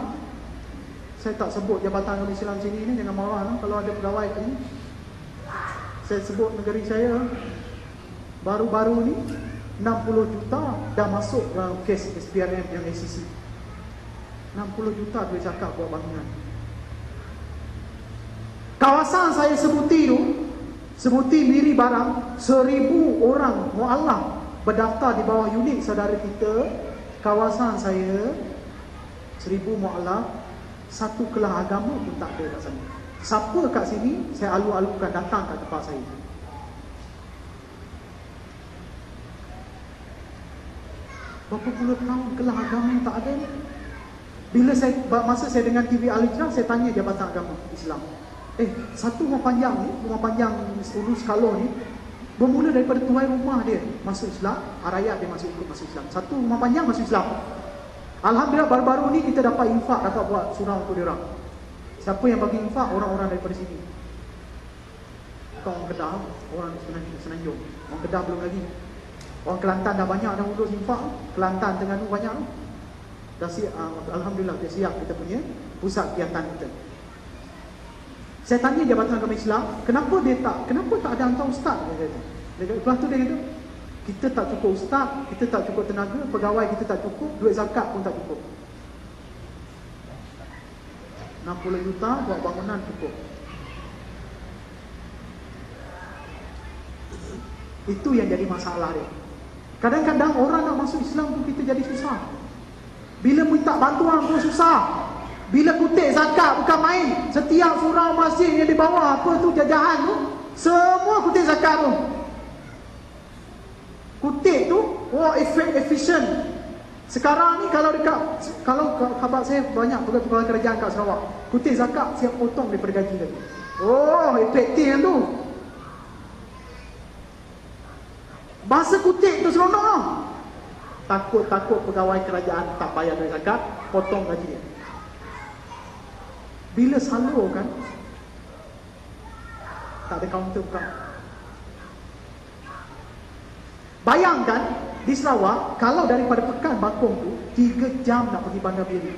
saya tak sebut Jabatan Agama Islam sini ni, jangan marah lah kalau ada pegawai kat sini. Saya sebut negeri saya baru-baru ni 60 juta dah masuk dalam kes SPRM yang ACC. 60 juta duit zakat buat bangunan. Kawasan saya sebuti tu, sebuti Miri Barang, 1,000 orang mu'alaf berdaftar di bawah unit saudara kita. Kawasan saya 1,000 mu'alaf, satu kelah agama pun tak ada kat sana. Siapa kat sini saya alu-alukan datang kat tempat saya. Berapa puluh tahun kelah agama tak ada ni. Masa saya dengar TV Al-Hijrah, saya tanya Jabatan Agama Islam, satu rumah panjang ni, rumah panjang Ulus Kalor ni, bermula daripada tuan rumah dia. masuk Islam, rakyat dia ikut masuk Islam. Satu rumah panjang masuk Islam. Alhamdulillah baru-baru ni kita dapat infak, dapat buat surau untuk dia orang. Siapa yang bagi infak? Orang-orang daripada sini. Bukan orang Kedah, orang Semenanjung. Orang Kedah belum lagi. Orang Kelantan dah banyak dah urus infak. Kelantan, Terengganu banyak dah. Dah siap, alhamdulillah dia siap kita punya pusat kegiatan kita. Saya tanya Jabatan Agama Islam, kenapa tak ada hantar ustaz? Lepas tu dia kata, kita tak cukup ustaz, kita tak cukup tenaga, pegawai kita tak cukup, duit zakat pun tak cukup. 60 juta buat bangunan cukup. Itu yang jadi masalah dia. Kadang-kadang orang nak masuk Islam tu kita jadi susah. Bila minta bantuan pun susah. Bila kutip zakat bukan main. Setiap surau masjid yang di bawah apa tu jajahan tu, semua kutip zakat tu. Kutip tu, efisien. Sekarang ni kalau khabar saya banyak pegawai kerajaan kat Sarawak, kutip zakat siap potong daripada gaji lagi. Efektif tu. Bahasa kutip tu seronok lah. Takut pegawai kerajaan tak bayar duit zakat, potong gaji dia. Bila salur kan, tak ada kaunter bukan. Bayangkan di Sarawak, kalau daripada Pekan Bakong tu 3 jam nak pergi Bandar Miri.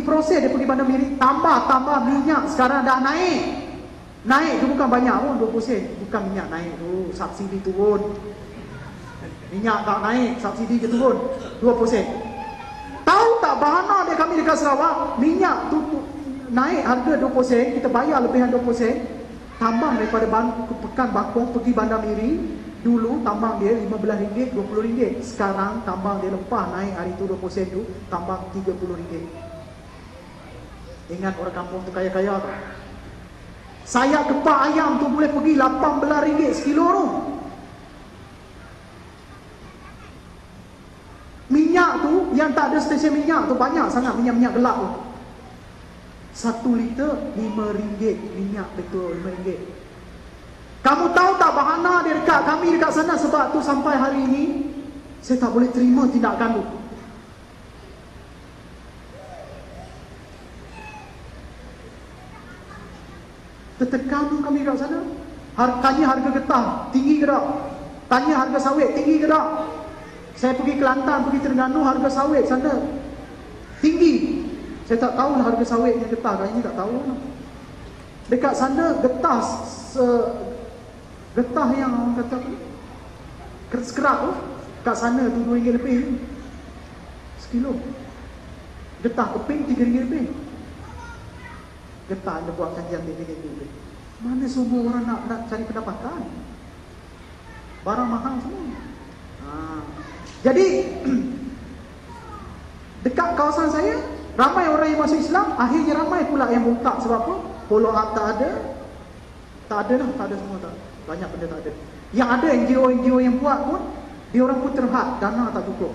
Proses dia pergi Bandar Miri, tambah minyak sekarang dah naik. Naik tu bukan banyak pun, 20 sen. Bukan minyak naik tu, subsidi turun. Minyak tak naik, subsidi je turun 20 sen. Tahu tak bahana dia kami dekat Sarawak, minyak tu naik harga 20 sen, kita bayar lebihan 20 sen. Tambang daripada Pekan Bakong pergi Bandar Miri, dulu tambang dia RM15, RM20. Sekarang tambang dia lepas naik hari tu 20 sen tu, tambang RM30. Ingat orang kampung tu kaya-kaya tak? Sayap kepak ayam tu boleh pergi RM18 sekilo tu. Minyak tu, yang tak ada stesen minyak tu banyak sangat minyak-minyak gelap tu. 1 liter RM5 minyak petrol RM5. Kamu tahu tak bahana dia dekat kami dekat sana, sebab tu sampai hari ini saya tak boleh terima tindakan tu. Tertekan kami kat sana. Tanya harga getah tinggi ke tak? Tanya harga sawit tinggi ke tak? Saya pergi Kelantan, pergi Terengganu, harga sawit sana tinggi. Saya tak tahu lah harga sawit yang getah, kayaknya tak tahu lah. Dekat sana getah yang orang kata sekerak tu, kat sana tu RM2 lebih sekilo. Getah keping RM3 lebih. Getah dia buat kajian lebih. Mana semua orang nak cari pendapatan? Barang mahal semua. Jadi dekat kawasan saya ramai orang yang masuk Islam, akhirnya ramai pula yang murtad. Sebab apa? Follow up tak ada semua tak. Banyak benda tak ada. Yang ada NGO yang buat pun, dia orang pun terhad, dana tak cukup.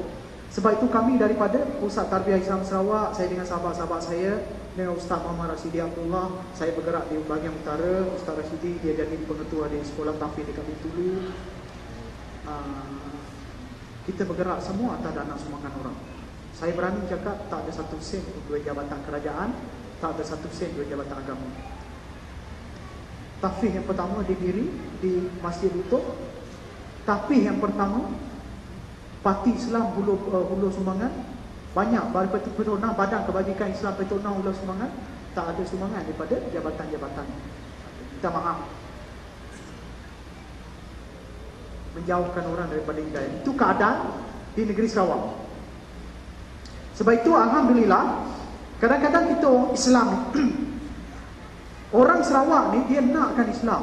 Sebab itu kami daripada Pusat Tarbiyah Islam Sarawak, saya dengan sahabat-sahabat saya, dengan Ustaz Muhammad Rashidi Abdullah, saya bergerak di bahagian utara. Ustaz Rashidi dia jadi pengetua di sekolah tahfiz dekat Bintulu. Kita bergerak semua atas dana sumbangan orang. Saya berani cakap tak ada 1 sen untuk duit jabatan kerajaan, tak ada 1 sen duit jabatan agama. Tahfiz yang pertama didiri di Masjid Lutut. Tahfiz yang pertama Parti Islam Hulu Sumbangan, banyak daripada Petona, Badan Kebajikan Islam Petona Hulu Sumbangan, tak ada sumbangan daripada jabatan-jabatan. Minta maaf, menjauhkan orang daripada hidayah. Itu keadaan di negeri Sarawak. Sebab itu alhamdulillah, kadang-kadang kita orang Islam orang Sarawak ni dia nakkan Islam.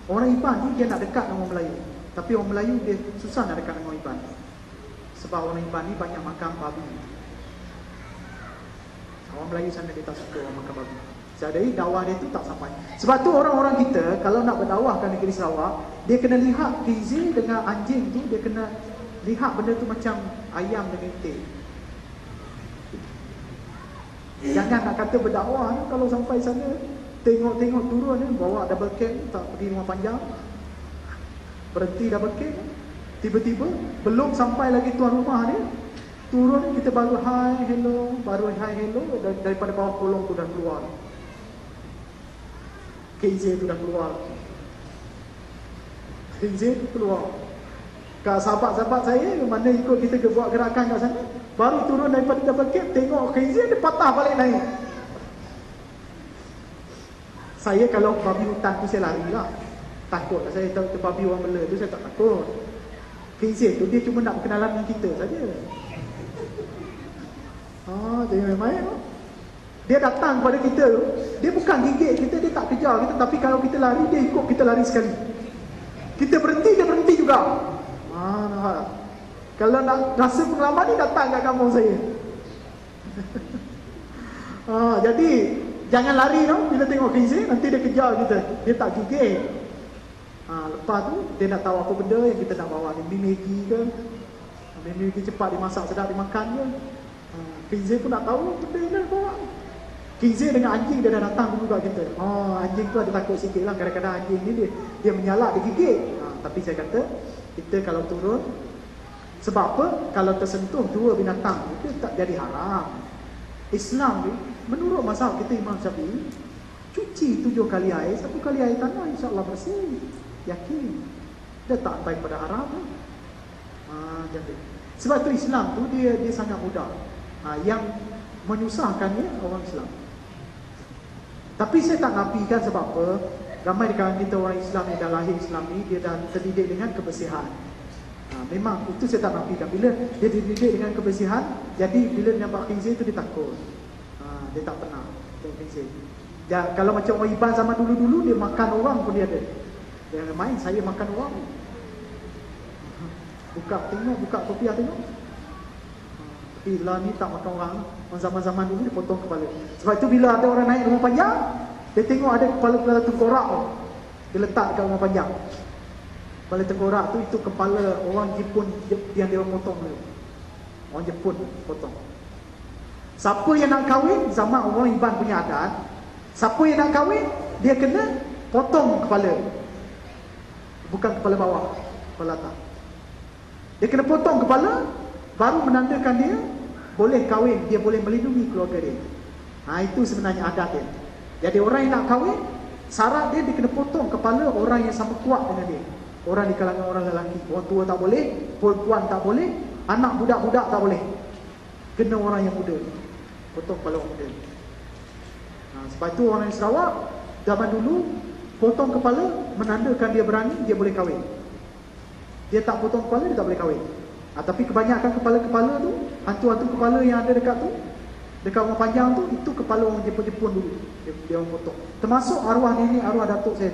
Orang Iban ni dia nak dekat dengan orang Melayu. Tapi orang Melayu dia susah nak dekat dengan orang Iban. Sebab orang Iban ni banyak makan babi. Orang Melayu sana dia tak suka orang makan babi. Jadi dakwah dia tu tak sampai. Sebab tu orang-orang kita kalau nak berdakwah ke negeri Sarawak, dia kena lihat kizi dengan anjing tu, dia kena lihat benda tu macam ayam dengan itik. Jangan nak kata berdakwah kalau sampai sana tengok-tengok turun bawa double cam, tak pergi rumah panjang, berhenti double cam, Tiba-tiba belum sampai lagi tuan rumah dia turun, kita baru hi hello, daripada bawah kolong tu dah keluar, KJ tu dah keluar, KJ tu keluar. Sahabat-sahabat saya mana ikut kita buat gerakan kat sana, baru turun daripada double cab, tengok KJ dia patah balik naik. Saya kalau babi hutan tu saya lari lah, takut lah saya. Tahu babi orang Mela tu saya tak takut. KJ tu dia cuma nak berkenalan dengan kita saja. Jangan main-main. Dia datang kepada kita tu, dia bukan gigit kita, dia tak kejar kita, tapi kalau kita lari, dia ikut kita lari sekali. Kita berhenti, dia berhenti juga. Kalau nak rasa pengalaman ni, datang kat kampung saya. Jadi jangan lari tau bila tengok KJ, nanti dia kejar kita, dia tak gigit. Lepas tu dia nak tahu apa benda yang kita nak bawa ni, Maggi ke, Maggi cepat dimasak sedap dimakan ke. KJ pun nak tahu benda yang nak bawa. KJ dengan anjing dia dah datang dulu kat kita. Anjing tu ada takut sikit lah, kadang-kadang anjing ni dia menyalak, dia gigit. Tapi saya kata kita kalau turun, sebab apa? Kalau tersentuh dua binatang itu tak jadi haram. Islam ni menurut mazhab kita Imam Syafi'i, cuci 7 kali air, 1 kali air tanah, insya-Allah bersih. Yakin. Dia tak sampai pada haram. Jadi sebab tu Islam tu dia sangat mudah. Yang menyusahkannya orang Islam. Tapi saya tak nafikan, sebab apa? Ramai di kalangan kita orang Islam yang dah lahir Islam ni, dia dah terdidik dengan kebersihan. Memang itu saya tak nafikan. Bila dia dididik dengan kebersihan, jadi bila dia nampak KJ tu dia takut. Dia tak pernah tengok KJ. Kalau macam orang Iban zaman dulu-dulu, dia makan orang pun dia ada. Dia main, saya makan orang. Buka kopiah tengok. Tapi lah ni tak makan orang. Zaman-zaman dulu dia potong kepala. Sebab itu bila ada orang naik rumah panjang, dia tengok ada kepala tengkorak tu, dia letak dekat rumah panjang. Kepala tengkorak tu, itu kepala orang Jepun yang dia potong tu. Orang Jepun potong. Siapa yang nak kahwin, zaman orang Iban punya adat, siapa yang nak kahwin, dia kena potong kepala. Bukan kepala bawah, kepala atas. Dia kena potong kepala, baru menandakan dia boleh kahwin, dia boleh melindungi keluarga dia. Itu sebenarnya adat dia. Jadi orang yang nak kahwin, syarat dia kena potong kepala orang yang sama kuat dengan dia. Orang di kalangan orang lelaki, orang tua tak boleh, perempuan tak boleh, anak budak-budak tak boleh. Kena orang yang muda, potong kepala orang muda. Sebab itu orang yang Sarawak zaman dulu potong kepala menandakan dia berani, dia boleh kahwin. Dia tak potong kepala, dia tak boleh kahwin. Tapi kebanyakan kepala-kepala tu, hantu-hantu kepala yang ada dekat tu, dekat rumah panjang tu, itu kepala orang Jepun-Jepun dulu. Dia orang potong. Termasuk arwah nenek, arwah datuk saya.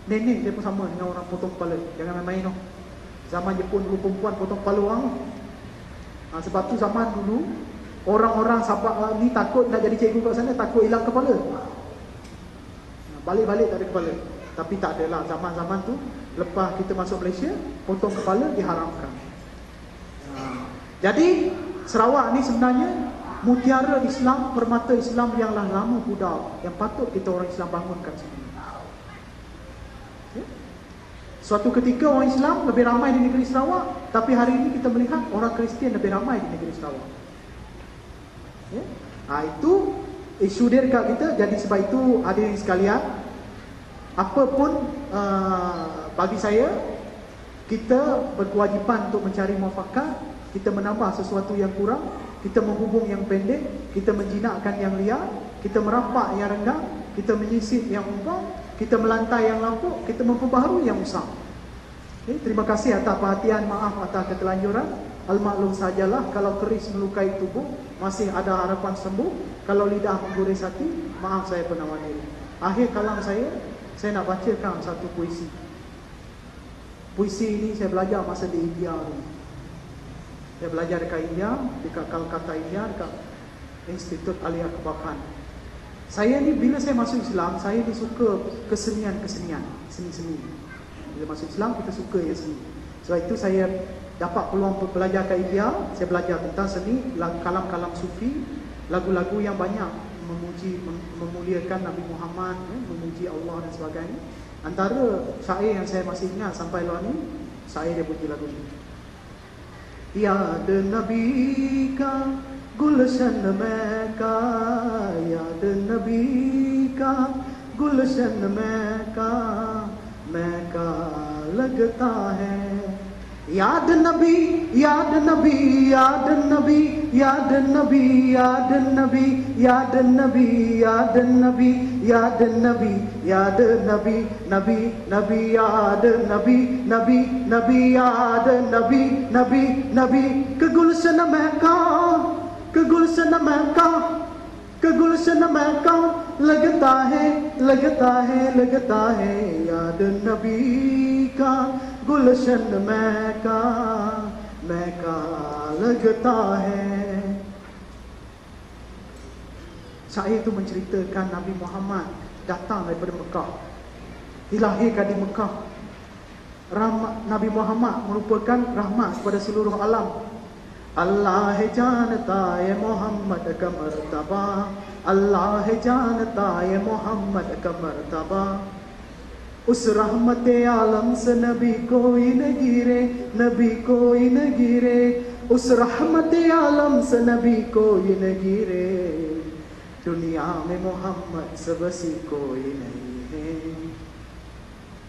Nenek dia pun sama dengan orang potong kepala. Jangan main-main tau. Zaman Jepun dulu perempuan potong kepala orang. Sebab tu zaman dulu orang-orang sahabat ni takut nak jadi cikgu kat sana, takut hilang kepala. Balik-balik tak ada kepala. Tapi tak adalah, zaman-zaman tu lepas kita masuk Malaysia, potong kepala diharamkan. Jadi Sarawak ni sebenarnya mutiara Islam, permata Islam yang lama pudar, yang patut kita orang Islam bangunkan sebenarnya. Suatu ketika orang Islam lebih ramai di negeri Sarawak, tapi hari ini kita melihat orang Kristian lebih ramai di negeri Sarawak. Itu isu dia dekat kita. Jadi sebab itu hadirin sekalian, apapun bagi saya, kita berkewajipan untuk mencari muafakat. Kita menambah sesuatu yang kurang, kita menghubung yang pendek, kita menjinakkan yang liar, kita merapak yang rendah, kita menyisip yang umpang, kita melantai yang lampuk, kita memperbaharui yang usang. Terima kasih atas perhatian, maaf atas ketelanjuran. Al-maklum sajalah, kalau keris melukai tubuh, masih ada harapan sembuh. Kalau lidah menggores hati, maaf saya penawar diri. Akhir kalam saya nak bacakan satu puisi. Puisi ini saya belajar masa di India ni. Saya belajar dekat India, dekat Calcutta India, dekat Institut Aliyah Kebakan. Saya ni bila saya masuk Islam, saya ni suka kesenian-kesenian, seni-seni. Bila masuk Islam, kita suka yang seni. Sebab itu saya dapat peluang untuk belajar kat India. Saya belajar tentang seni, kalam-kalam sufi, lagu-lagu yang banyak memuliakan Nabi Muhammad, memuji Allah dan sebagainya. Antara syair yang saya masih ingat sampai luar ni, Saya dia puji lagu ni. याद नबी का गुलशन में का, याद नबी का गुलशन में का लगता है। याद नबी याद नबी याद नबी याद नबी याद नबी याद नबी याद नबी याद नबी याद नबी नबी नबी याद नबी नबी नबी याद नबी नबी नबी के गुलशन महका, के गुलशन महका, के गुलशन महका लगता है लगता है लगता है। याद नबी का गुलशन महका लगता है। Saya itu menceritakan Nabi Muhammad datang daripada Mekah, dilahirkan di Mekah. Nabi Muhammad merupakan rahmat kepada seluruh alam. Allah hai janata ye Muhammad ka martaba, Allah hai janata ye Muhammad ka martaba। उस रहमत आलम से नबी कोई न गिरे, नबी कोई न गिरे, उस रहमत आलम से नबी कोई न गिरे। दुनिया में मोहम्मद सबसी कोई नहीं है।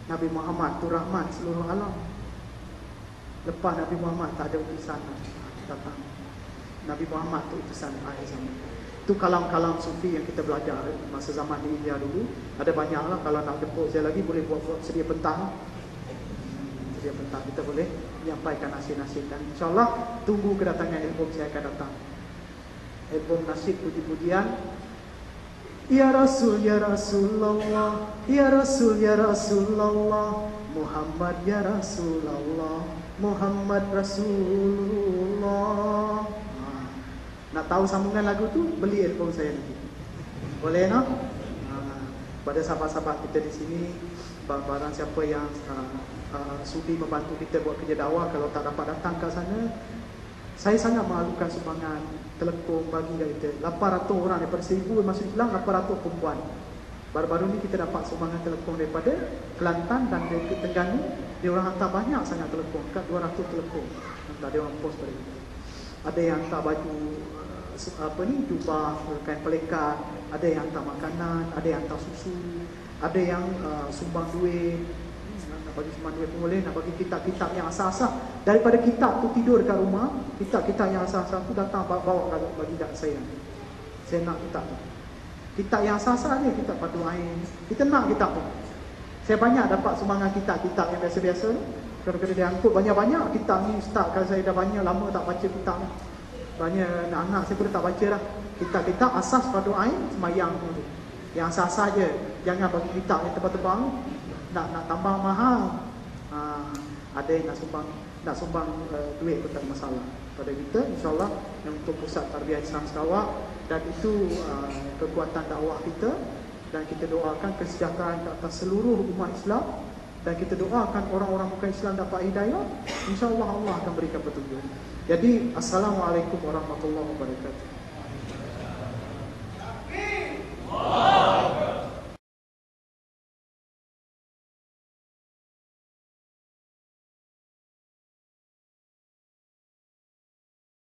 Nabi Muhammad tu rahmat seluruh alam. Lepas Nabi Muhammad tak ada utusan datang. Nabi Muhammad tu utusan akhir zaman. Itu kalam-kalam sufi yang kita belajar masa zaman di India dulu. Ada banyaklah, kalau nak jemput saya lagi boleh buat sedia pentang. Sedia pentang kita boleh menyampaikan nasyid-nasyid, dan insyaAllah tunggu kedatangan album saya akan datang. Album nasyid puji-pujian. Ya Rasul ya Rasulullah, ya Rasul ya Rasulullah, Muhammad ya Rasulullah, Muhammad Rasulullah. Nak tahu sambungan lagu tu, beli album saya nanti. Boleh no? Pada sahabat-sahabat kita di sini, barang siapa yang sudi membantu kita buat kerja dakwah, kalau tak dapat datang ke sana, saya sangat malukan sumbangan telekong bagi dari kita. 800 orang daripada 1000 masuk Islam, 800 perempuan. Baru-baru ni kita dapat sumbangan telekong daripada Kelantan dan dari Terengganu. Dia orang hantar banyak sangat telekong, kat 200 telekong. Hantar, dia orang post pada kita. Ada yang hantar baju jubah, kain pelekat, ada yang hantar makanan, ada yang hantar susu, ada yang sumbang duit. Nak bagi sumbang duit pun boleh, nak bagi kitab-kitab yang asas-asas. Daripada kitab tu tidur dekat rumah, kitab-kitab yang asas-asas tu datang bawa bagi dak saya. Saya nak kitab tu. Kitab yang asas-asas ni, kitab padu ain. Kita nak kitab tu. Saya banyak dapat sumbangan kitab-kitab yang biasa-biasa ni. Kadang-kadang dia angkut banyak-banyak kitab ni. Ustaz, kalau saya dah banyak lama tak baca kitab ni. Banyak anak-anak saya pun tak baca dah. Kitab-kitab asas pada ain semayang tu. Yang asas je. Jangan bagi kitab yang tebal-tebal. Nak tambah mahal. Ada yang nak sumbang duit pun tak ada masalah pada kita, insyaAllah, yang untuk Pusat Tarbiyah Islam Sarawak. Dan itu kekuatan dakwah kita. Dan kita doakan kesejahteraan ke atas seluruh umat Islam. Dan kita doakan orang-orang bukan Islam dapat hidayah. InsyaAllah Allah akan berikan petunjuk. Jadi, Assalamualaikum warahmatullahi wabarakatuh.